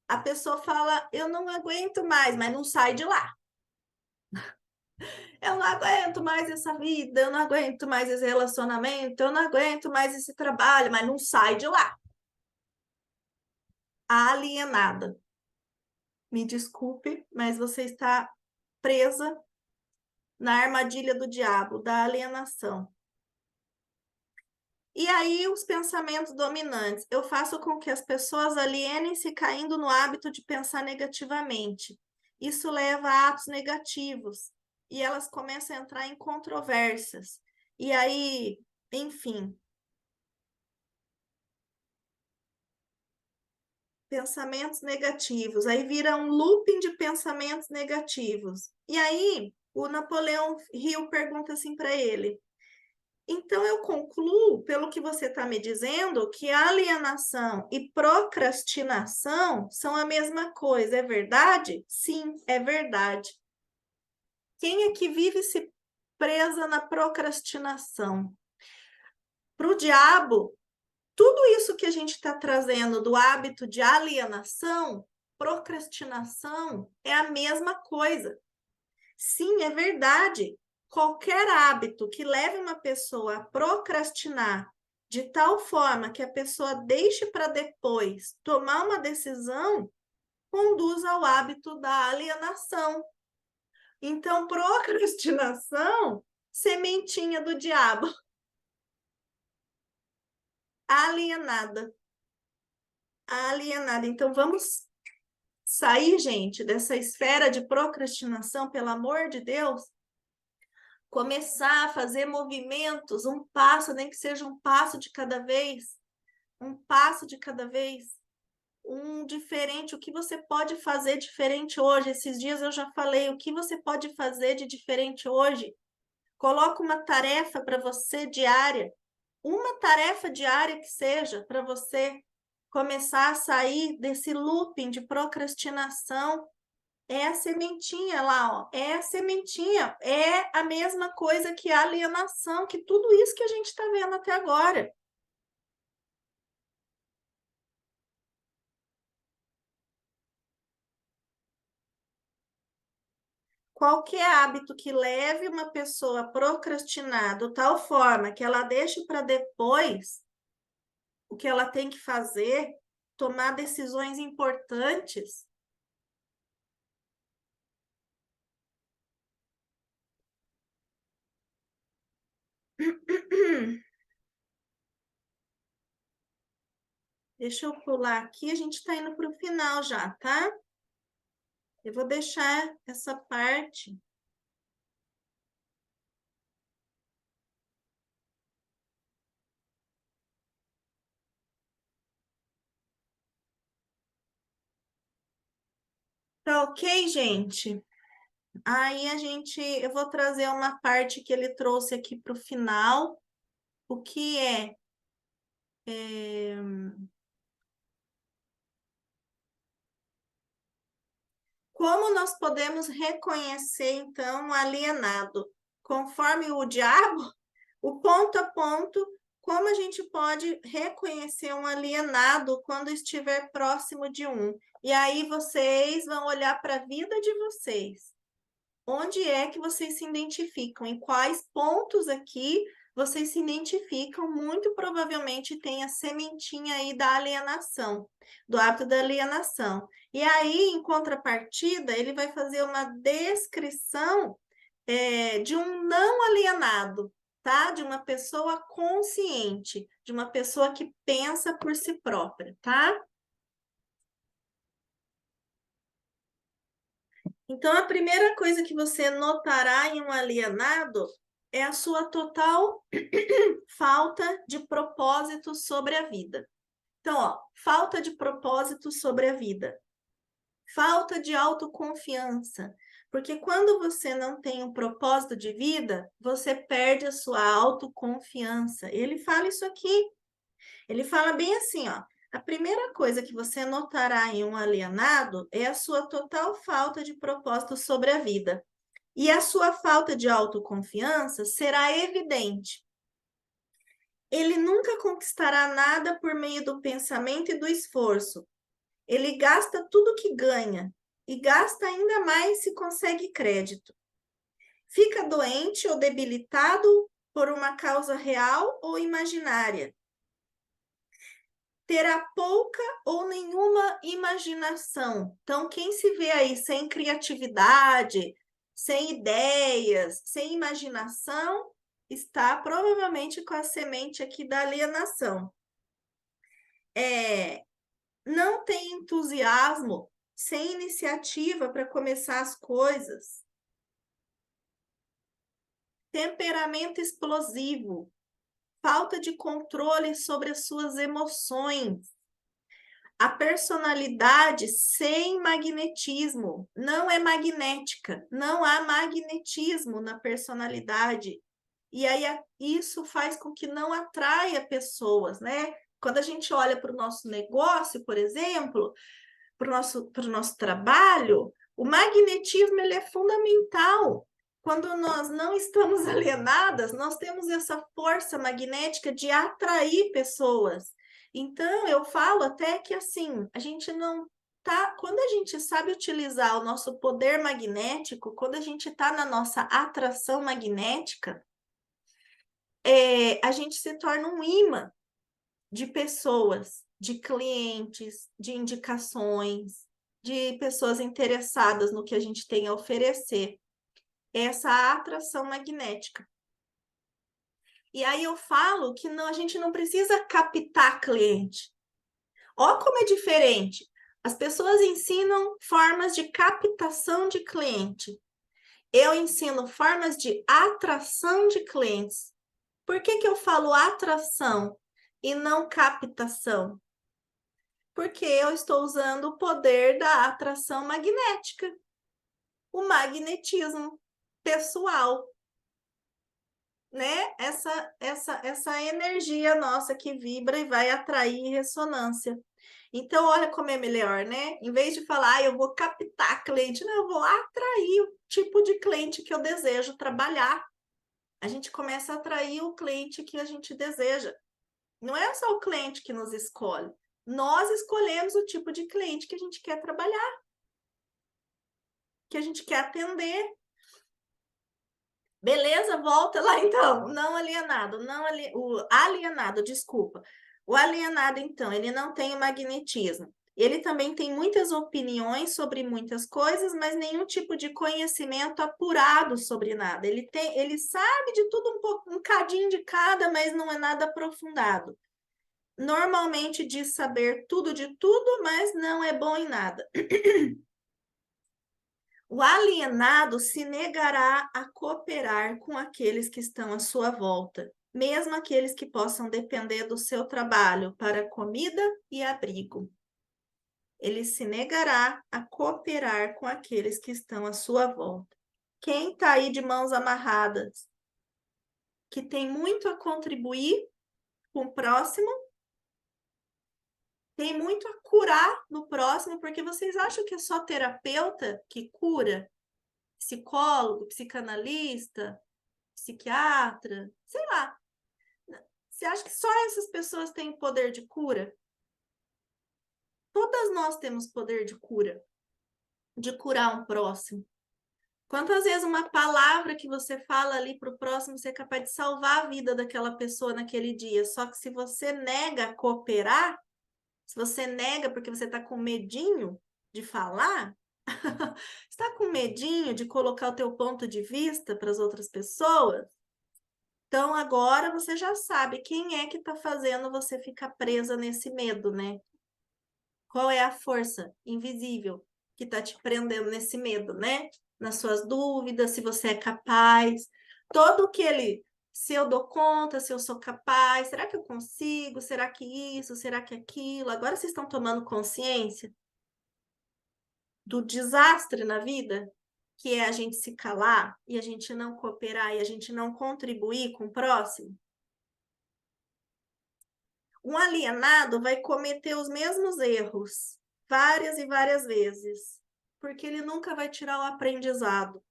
A pessoa fala, eu não aguento mais, mas não sai de lá. Eu não aguento mais essa vida, eu não aguento mais esse relacionamento, eu não aguento mais esse trabalho, mas não sai de lá. Alienada. Me desculpe, mas você está presa na armadilha do diabo, da alienação. E aí, os pensamentos dominantes. Eu faço com que as pessoas alienem-se caindo no hábito de pensar negativamente. Isso leva a atos negativos. E elas começam a entrar em controvérsias. E aí, enfim, pensamentos negativos. Aí vira um looping de pensamentos negativos. E aí, o Napoleão Hill pergunta assim para ele: então, eu concluo, pelo que você está me dizendo, que alienação e procrastinação são a mesma coisa, é verdade? Sim, é verdade. Quem é que vive se presa na procrastinação? Para o diabo, tudo isso que a gente está trazendo do hábito de alienação, procrastinação, é a mesma coisa. Sim, é verdade. Qualquer hábito que leve uma pessoa a procrastinar de tal forma que a pessoa deixe para depois tomar uma decisão, conduz ao hábito da alienação. Então, procrastinação, sementinha do diabo, alienada. alienada. Então, vamos sair, gente, dessa esfera de procrastinação, pelo amor de Deus. Começar a fazer movimentos, um passo, nem que seja um passo de cada vez. Um passo de cada vez. Um diferente, o que você pode fazer diferente hoje? Esses dias eu já falei, o que você pode fazer de diferente hoje? Coloca uma tarefa para você diária, uma tarefa diária que seja para você começar a sair desse looping de procrastinação. É a sementinha lá, ó, é a sementinha, é a mesma coisa que a alienação, que tudo isso que a gente está vendo até agora. Qualquer hábito que leve uma pessoa a procrastinar de tal forma que ela deixe para depois o que ela tem que fazer, tomar decisões importantes. Deixa eu pular aqui, a gente está indo para o final já, tá? Eu vou deixar essa parte. Tá ok, gente? Aí eu vou trazer uma parte que ele trouxe aqui para o final, o que é como nós podemos reconhecer, então, o alienado? Conforme o diabo, o ponto a ponto, como a gente pode reconhecer um alienado quando estiver próximo de um? E aí vocês vão olhar para a vida de vocês. Onde é que vocês se identificam? Em quais pontos aqui vocês se identificam? Muito provavelmente tem a sementinha aí da alienação, do hábito da alienação. E aí, em contrapartida, ele vai fazer uma descrição de um não alienado, tá? De uma pessoa consciente, de uma pessoa que pensa por si própria, tá? Então, a primeira coisa que você notará em um alienado é a sua total falta de propósito sobre a vida. Então, ó, falta de propósito sobre a vida. Falta de autoconfiança. Porque quando você não tem um propósito de vida, você perde a sua autoconfiança. Ele fala isso aqui. Ele fala bem assim, ó. A primeira coisa que você notará em um alienado é a sua total falta de propósito sobre a vida. E a sua falta de autoconfiança será evidente. Ele nunca conquistará nada por meio do pensamento e do esforço. Ele gasta tudo que ganha e gasta ainda mais se consegue crédito. Fica doente ou debilitado por uma causa real ou imaginária. Terá pouca ou nenhuma imaginação. Então, quem se vê aí sem criatividade, sem ideias, sem imaginação, está provavelmente com a semente aqui da alienação. Não tem entusiasmo, sem iniciativa para começar as coisas. Temperamento explosivo, falta de controle sobre as suas emoções. A personalidade sem magnetismo não é magnética, não há magnetismo na personalidade. E aí isso faz com que não atraia pessoas, né? Quando a gente olha para o nosso negócio, por exemplo, para o nosso trabalho, o magnetismo ele é fundamental. Quando nós não estamos alienadas, nós temos essa força magnética de atrair pessoas. Então, eu falo até que assim, a gente não tá. Quando a gente sabe utilizar o nosso poder magnético, quando a gente está na nossa atração magnética, a gente se torna um imã de pessoas, de clientes, de indicações, de pessoas interessadas no que a gente tem a oferecer. Essa atração magnética. E aí eu falo que não, a gente não precisa captar cliente. Ó como é diferente. As pessoas ensinam formas de captação de cliente. Eu ensino formas de atração de clientes. Por que eu falo atração e não captação? Porque eu estou usando o poder da atração magnética, o magnetismo pessoal, né? Essa energia nossa que vibra e vai atrair ressonância. Então, olha como é melhor, né? Em vez de falar, eu vou captar cliente, não, eu vou atrair o tipo de cliente que eu desejo trabalhar. A gente começa a atrair o cliente que a gente deseja. Não é só o cliente que nos escolhe. Nós escolhemos o tipo de cliente que a gente quer trabalhar, que a gente quer atender. Beleza? Volta lá então. Não alienado, o alienado, desculpa. O alienado, então, ele não tem o magnetismo. Ele também tem muitas opiniões sobre muitas coisas, mas nenhum tipo de conhecimento apurado sobre nada. Ele sabe de tudo um cadinho de cada, mas não é nada aprofundado. Normalmente diz saber tudo de tudo, mas não é bom em nada. O alienado se negará a cooperar com aqueles que estão à sua volta, mesmo aqueles que possam depender do seu trabalho para comida e abrigo. Ele se negará a cooperar com aqueles que estão à sua volta. Quem está aí de mãos amarradas, que tem muito a contribuir com o próximo, tem muito a curar no próximo, porque vocês acham que é só terapeuta que cura? Psicólogo, psicanalista, psiquiatra, sei lá. Você acha que só essas pessoas têm poder de cura? Todas nós temos poder de cura, de curar um próximo. Quantas vezes uma palavra que você fala ali para o próximo, você é capaz de salvar a vida daquela pessoa naquele dia. Só que se você nega a cooperar, se você nega porque você está com medinho de falar, está com medinho de colocar o teu ponto de vista para as outras pessoas, então agora você já sabe quem é que está fazendo você ficar presa nesse medo, né? Qual é a força invisível que está te prendendo nesse medo, né? Nas suas dúvidas, se você é capaz, todo aquele, se eu dou conta, se eu sou capaz, será que eu consigo? Será que isso? Será que aquilo? Agora vocês estão tomando consciência do desastre na vida, que é a gente se calar e a gente não cooperar e a gente não contribuir com o próximo? Um alienado vai cometer os mesmos erros várias e várias vezes, porque ele nunca vai tirar o aprendizado.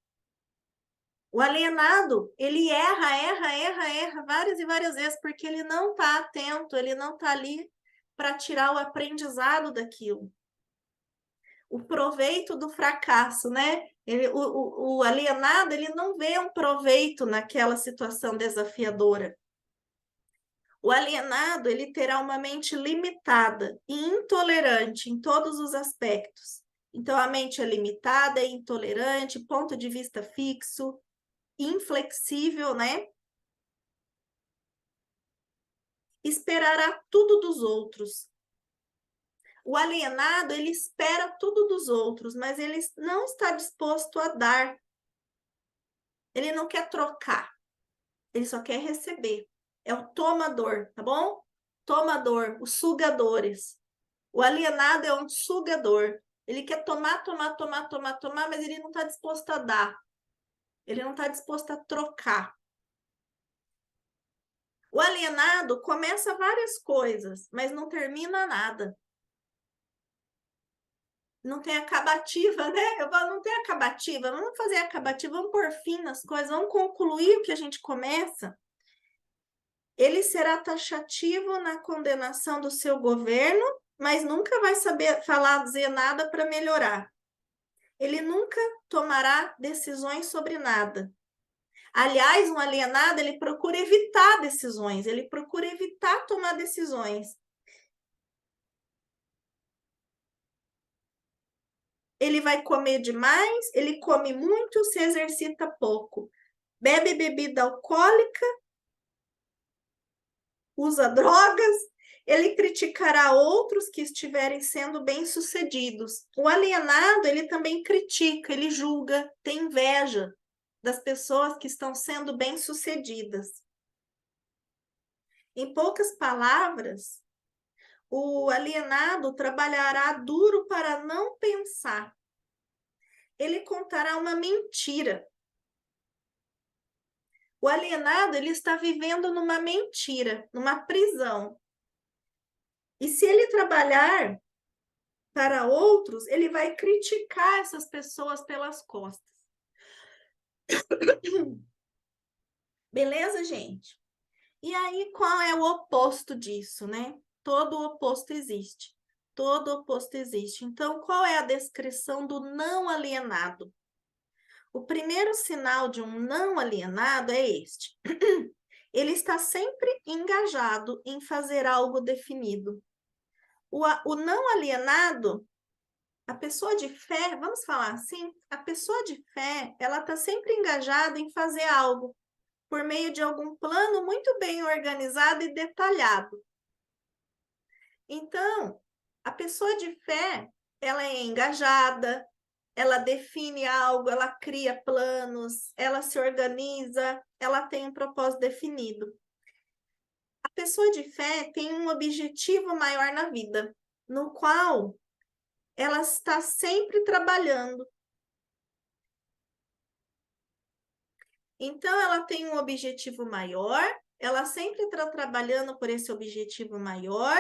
O alienado, ele erra várias e várias vezes, porque ele não está atento, ele não está ali para tirar o aprendizado daquilo. O proveito do fracasso, né? O alienado, ele não vê um proveito naquela situação desafiadora. O alienado, ele terá uma mente limitada e intolerante em todos os aspectos. Então, a mente é limitada, é intolerante, ponto de vista fixo, inflexível, né? Esperará tudo dos outros. O alienado, ele espera tudo dos outros, mas ele não está disposto a dar. Ele não quer trocar, ele só quer receber. É o tomador, tá bom? Tomador, os sugadores. O alienado é um sugador. Ele quer tomar, mas ele não está disposto a dar. Ele não está disposto a trocar. O alienado começa várias coisas, mas não termina nada. Não tem acabativa, né? Eu falo, não tem acabativa. Vamos fazer acabativa, vamos pôr fim nas coisas, vamos concluir o que a gente começa. Ele será taxativo na condenação do seu governo, mas nunca vai saber falar, dizer nada para melhorar. Ele nunca tomará decisões sobre nada. Aliás, um alienado, ele procura evitar decisões, ele procura evitar tomar decisões. Ele vai comer demais, ele come muito, se exercita pouco. Bebe bebida alcoólica, usa drogas, Ele criticará outros que estiverem sendo bem-sucedidos. O alienado, ele também critica, ele julga, tem inveja das pessoas que estão sendo bem-sucedidas. Em poucas palavras, o alienado trabalhará duro para não pensar. Ele contará uma mentira. O alienado, ele está vivendo numa mentira, numa prisão. E se ele trabalhar para outros, ele vai criticar essas pessoas pelas costas. Beleza, gente? E aí, qual é o oposto disso, né? Todo oposto existe. Todo oposto existe. Então, qual é a descrição do não alienado? O primeiro sinal de um não alienado é este. Ele está sempre engajado em fazer algo definido. O não alienado, a pessoa de fé, vamos falar assim, a pessoa de fé, ela está sempre engajada em fazer algo por meio de algum plano muito bem organizado e detalhado. Então, a pessoa de fé, ela é engajada, ela define algo, ela cria planos, ela se organiza, ela tem um propósito definido. A pessoa de fé tem um objetivo maior na vida, no qual ela está sempre trabalhando. Então, ela tem um objetivo maior, ela sempre está trabalhando por esse objetivo maior,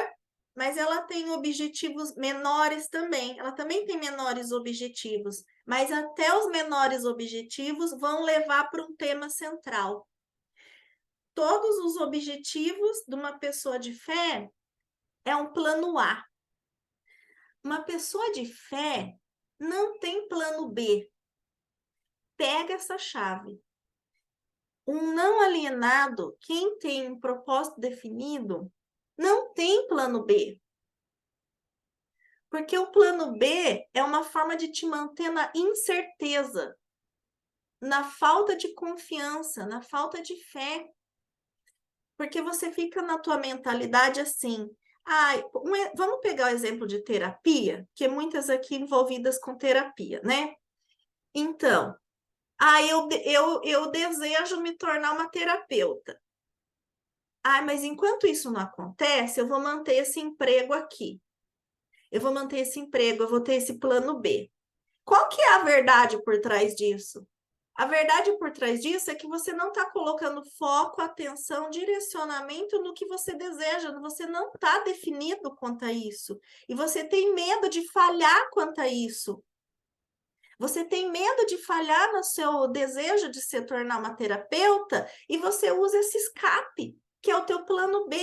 mas ela tem objetivos menores também. Ela também tem menores objetivos, mas até os menores objetivos vão levar para um tema central. Todos os objetivos de uma pessoa de fé é um plano A. Uma pessoa de fé não tem plano B. Pega essa chave. Um não alienado, quem tem um propósito definido, não tem plano B. Porque o plano B é uma forma de te manter na incerteza, na falta de confiança, na falta de fé. Porque você fica na tua mentalidade assim. Vamos pegar o exemplo de terapia, que muitas aqui envolvidas com terapia, né? Então, eu desejo me tornar uma terapeuta. Mas enquanto isso não acontece, eu vou manter esse emprego aqui. Eu vou manter esse emprego, eu vou ter esse plano B. Qual que é a verdade por trás disso? A verdade por trás disso é que você não está colocando foco, atenção, direcionamento no que você deseja, você não está definido quanto a isso. E você tem medo de falhar quanto a isso. Você tem medo de falhar no seu desejo de se tornar uma terapeuta e você usa esse escape, que é o teu plano B.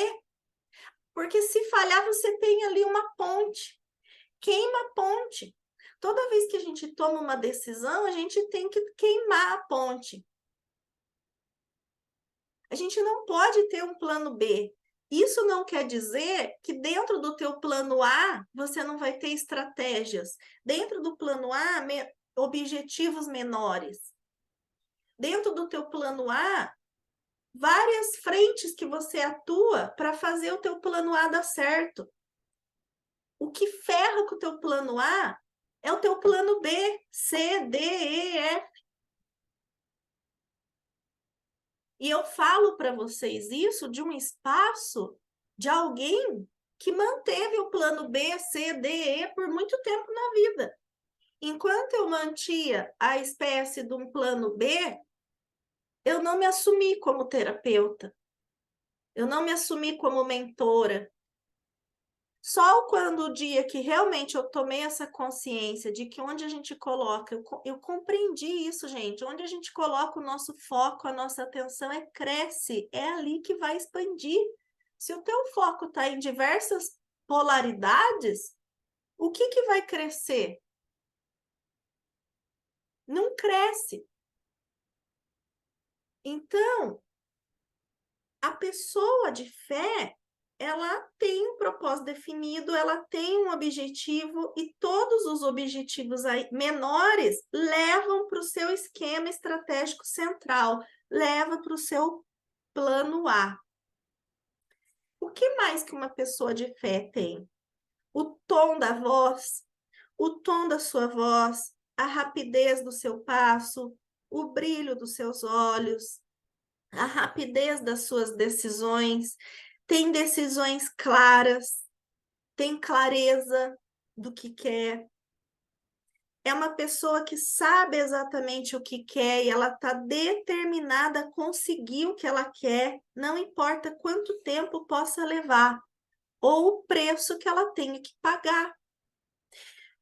Porque se falhar, você tem ali uma ponte. Queima a ponte. Toda vez que a gente toma uma decisão, a gente tem que queimar a ponte. A gente não pode ter um plano B. Isso não quer dizer que dentro do teu plano A, você não vai ter estratégias. Dentro do plano A, objetivos menores. Dentro do teu plano A, várias frentes que você atua para fazer o teu plano A dar certo. O que ferra com o teu plano A é o teu plano B, C, D, E, F. E eu falo para vocês isso de um espaço de alguém que manteve o plano B, C, D, E por muito tempo na vida. Enquanto eu mantinha a espécie de um plano B, eu não me assumi como terapeuta. Eu não me assumi como mentora. Só quando o dia que realmente eu tomei essa consciência de que onde a gente coloca, eu compreendi isso, gente, onde a gente coloca o nosso foco, a nossa atenção cresce, é ali que vai expandir. Se o teu foco está em diversas polaridades, o que vai crescer? Não cresce. Então, a pessoa de fé, ela tem um propósito definido, ela tem um objetivo e todos os objetivos menores levam para o seu esquema estratégico central, leva para o seu plano A. O que mais que uma pessoa de fé tem? O tom da voz, o tom da sua voz, a rapidez do seu passo, o brilho dos seus olhos, a rapidez das suas decisões, tem decisões claras, tem clareza do que quer. É uma pessoa que sabe exatamente o que quer e ela está determinada a conseguir o que ela quer, não importa quanto tempo possa levar, ou o preço que ela tenha que pagar.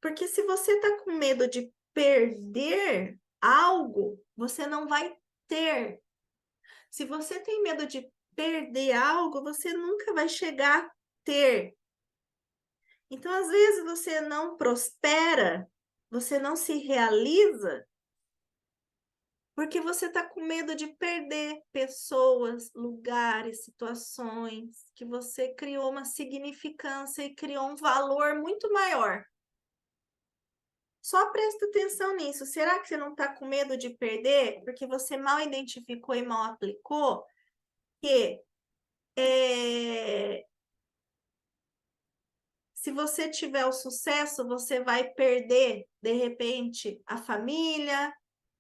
Porque se você está com medo de perder algo, você não vai ter. Se você tem medo de perder algo, você nunca vai chegar a ter. Então, às vezes, você não prospera, você não se realiza, porque você está com medo de perder pessoas, lugares, situações, que você criou uma significância e criou um valor muito maior. Só presta atenção nisso. Será que você não está com medo de perder? Porque você mal identificou e mal aplicou que se você tiver o sucesso, você vai perder, de repente, a família,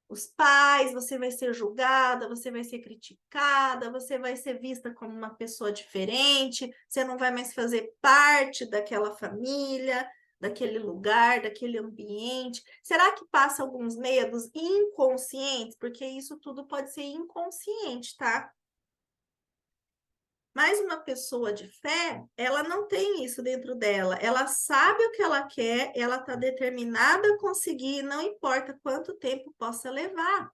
os pais, você vai ser julgada, você vai ser criticada, você vai ser vista como uma pessoa diferente, você não vai mais fazer parte daquela família, daquele lugar, daquele ambiente. Será que passa alguns medos inconscientes? Porque isso tudo pode ser inconsciente, tá? Mas uma pessoa de fé, ela não tem isso dentro dela. Ela sabe o que ela quer, ela está determinada a conseguir, não importa quanto tempo possa levar.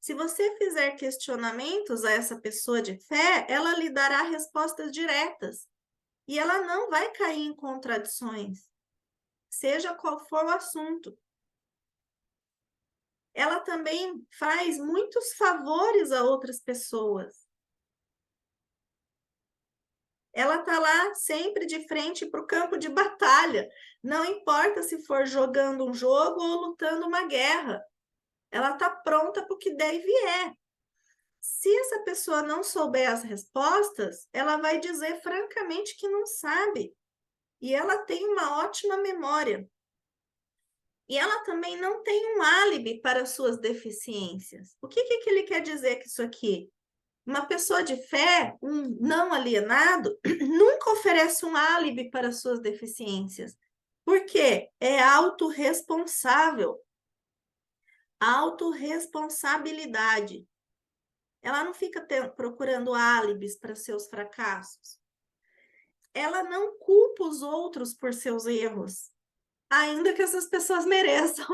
Se você fizer questionamentos a essa pessoa de fé, ela lhe dará respostas diretas. E ela não vai cair em contradições, seja qual for o assunto. Ela também faz muitos favores a outras pessoas. Ela está lá sempre de frente para o campo de batalha. Não importa se for jogando um jogo ou lutando uma guerra. Ela está pronta para o que der e vier. Se essa pessoa não souber as respostas, ela vai dizer francamente que não sabe. E ela tem uma ótima memória. E ela também não tem um álibi para suas deficiências. O que ele quer dizer com isso aqui? Uma pessoa de fé, um não alienado, nunca oferece um álibi para suas deficiências. Por quê? É autorresponsável. Autorresponsabilidade. Ela não fica procurando álibis para seus fracassos. Ela não culpa os outros por seus erros, ainda que essas pessoas mereçam.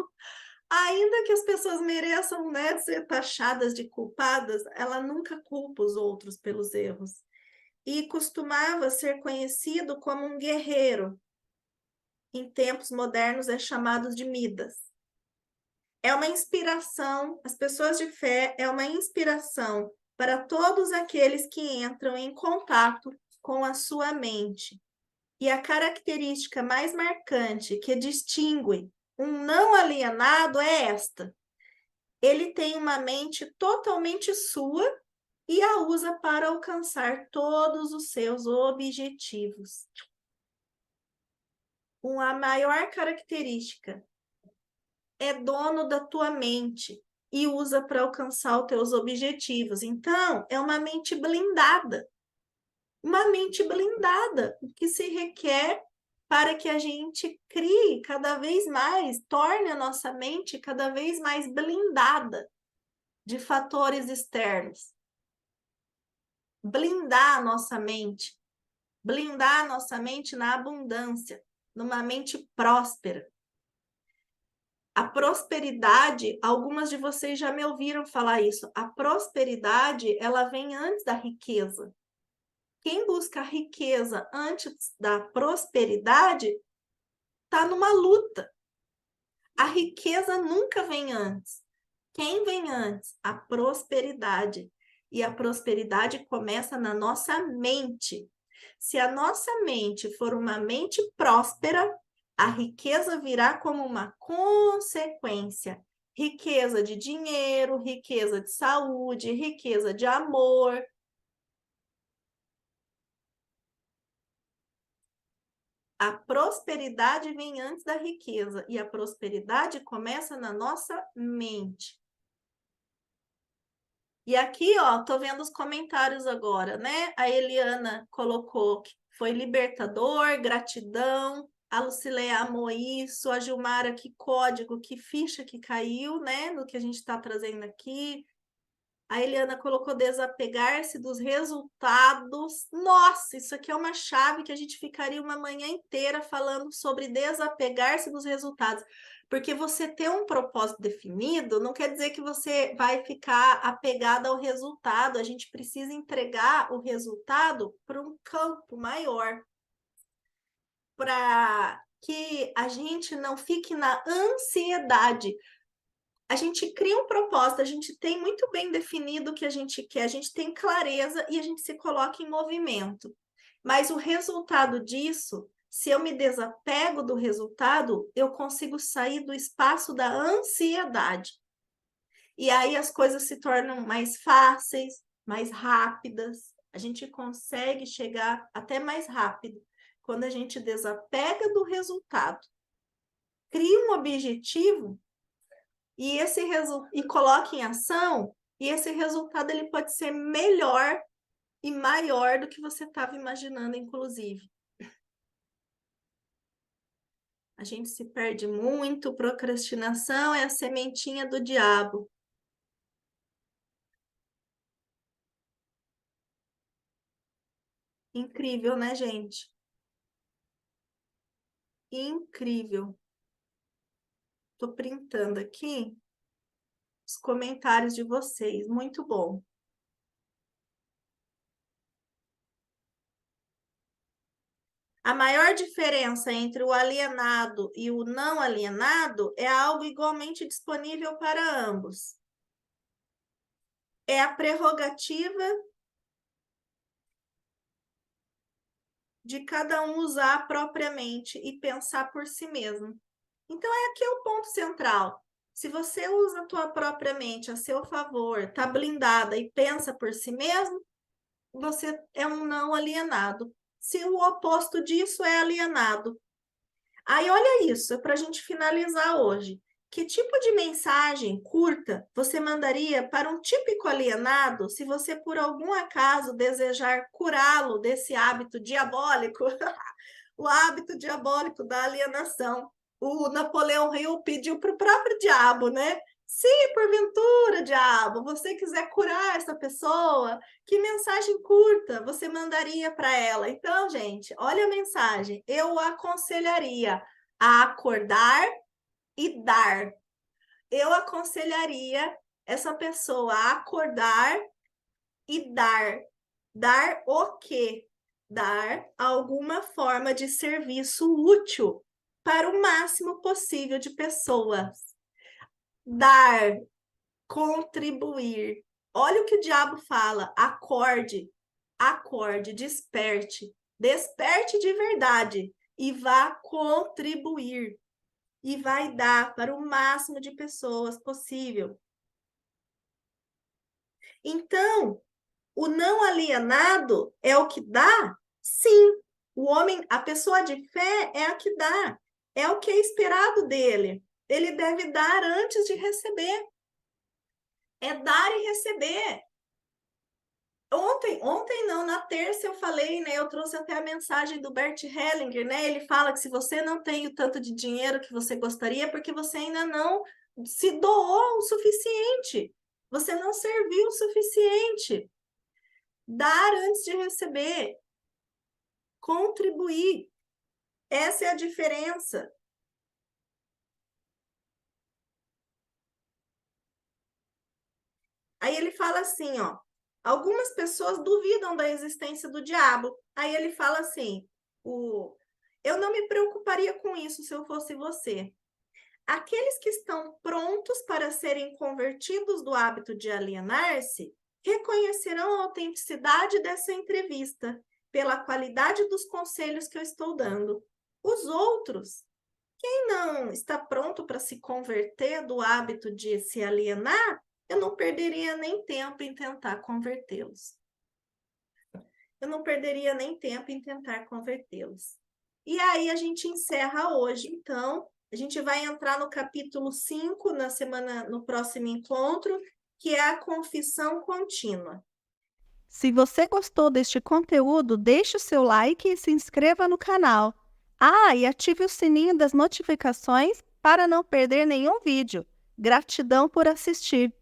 Ainda que as pessoas mereçam, né, ser taxadas de culpadas, ela nunca culpa os outros pelos erros. E costumava ser conhecido como um guerreiro. Em tempos modernos é chamado de Midas. É uma inspiração, as pessoas de fé é uma inspiração para todos aqueles que entram em contato com a sua mente. E a característica mais marcante que distingue um não alienado é esta: ele tem uma mente totalmente sua e a usa para alcançar todos os seus objetivos. A maior característica é dono da tua mente e usa para alcançar os teus objetivos. Então, é uma mente blindada. Uma mente blindada, o que se requer para que a gente crie cada vez mais, torne a nossa mente cada vez mais blindada de fatores externos. Blindar a nossa mente na abundância, numa mente próspera. A prosperidade, algumas de vocês já me ouviram falar isso, a prosperidade, ela vem antes da riqueza. Quem busca a riqueza antes da prosperidade está numa luta. A riqueza nunca vem antes. Quem vem antes? A prosperidade. E a prosperidade começa na nossa mente. Se a nossa mente for uma mente próspera, a riqueza virá como uma consequência. Riqueza de dinheiro, riqueza de saúde, riqueza de amor. A prosperidade vem antes da riqueza e a prosperidade começa na nossa mente. E aqui, ó, tô vendo os comentários agora, né? A Eliana colocou que foi libertador, gratidão. A Lucileia amou isso. A Gilmara, que código, que ficha que caiu, né? No que a gente está trazendo aqui. A Eliana colocou desapegar-se dos resultados. Nossa, isso aqui é uma chave que a gente ficaria uma manhã inteira falando sobre desapegar-se dos resultados. Porque você ter um propósito definido não quer dizer que você vai ficar apegado ao resultado. A gente precisa entregar o resultado para um campo maior, para que a gente não fique na ansiedade. A gente cria um propósito, a gente tem muito bem definido o que a gente quer, a gente tem clareza e a gente se coloca em movimento. Mas o resultado disso, se eu me desapego do resultado, eu consigo sair do espaço da ansiedade. E aí as coisas se tornam mais fáceis, mais rápidas. A gente consegue chegar até mais rápido quando a gente desapega do resultado. Cria um objetivo e coloque em ação, e esse resultado ele pode ser melhor e maior do que você estava imaginando, inclusive. A gente se perde muito, procrastinação é a sementinha do diabo. Incrível, né, gente? Incrível. Tô printando aqui os comentários de vocês, muito bom. A maior diferença entre o alienado e o não alienado é algo igualmente disponível para ambos. É a prerrogativa de cada um usar propriamente e pensar por si mesmo. Então, aqui é o ponto central. Se você usa a tua própria mente a seu favor, está blindada e pensa por si mesmo, você é um não alienado. Se o oposto disso é alienado. Aí, olha isso, é para a gente finalizar hoje. Que tipo de mensagem curta você mandaria para um típico alienado se você, por algum acaso, desejar curá-lo desse hábito diabólico? O hábito diabólico da alienação. O Napoleão Hill pediu para o próprio diabo, né? Se porventura, diabo, você quiser curar essa pessoa, que mensagem curta você mandaria para ela? Então, gente, olha a mensagem. Eu aconselharia a acordar e dar. Eu aconselharia essa pessoa a acordar e dar. Dar o quê? Dar alguma forma de serviço útil para o máximo possível de pessoas. Dar, contribuir. Olha o que o diabo fala: acorde, acorde, desperte, desperte de verdade e vá contribuir. E vai dar para o máximo de pessoas possível. Então, o não alienado é o que dá? Sim. O homem, a pessoa de fé é a que dá. É o que é esperado dele. Ele deve dar antes de receber. É dar e receber. Ontem não, na terça eu falei, né? Eu trouxe até a mensagem do Bert Hellinger, né? Ele fala que se você não tem o tanto de dinheiro que você gostaria, é porque você ainda não se doou o suficiente. Você não serviu o suficiente. Dar antes de receber. Contribuir. Essa é a diferença. Aí ele fala assim, ó, algumas pessoas duvidam da existência do diabo. Aí ele fala assim, eu não me preocuparia com isso se eu fosse você. Aqueles que estão prontos para serem convertidos do hábito de alienar-se reconhecerão a autenticidade dessa entrevista pela qualidade dos conselhos que eu estou dando. Os outros, quem não está pronto para se converter do hábito de se alienar, eu não perderia nem tempo em tentar convertê-los. Eu não perderia nem tempo em tentar convertê-los. E aí a gente encerra hoje. Então, a gente vai entrar no capítulo 5 no próximo encontro, que é a confissão contínua. Se você gostou deste conteúdo, deixe o seu like e se inscreva no canal. Ah, e ative o sininho das notificações para não perder nenhum vídeo. Gratidão por assistir!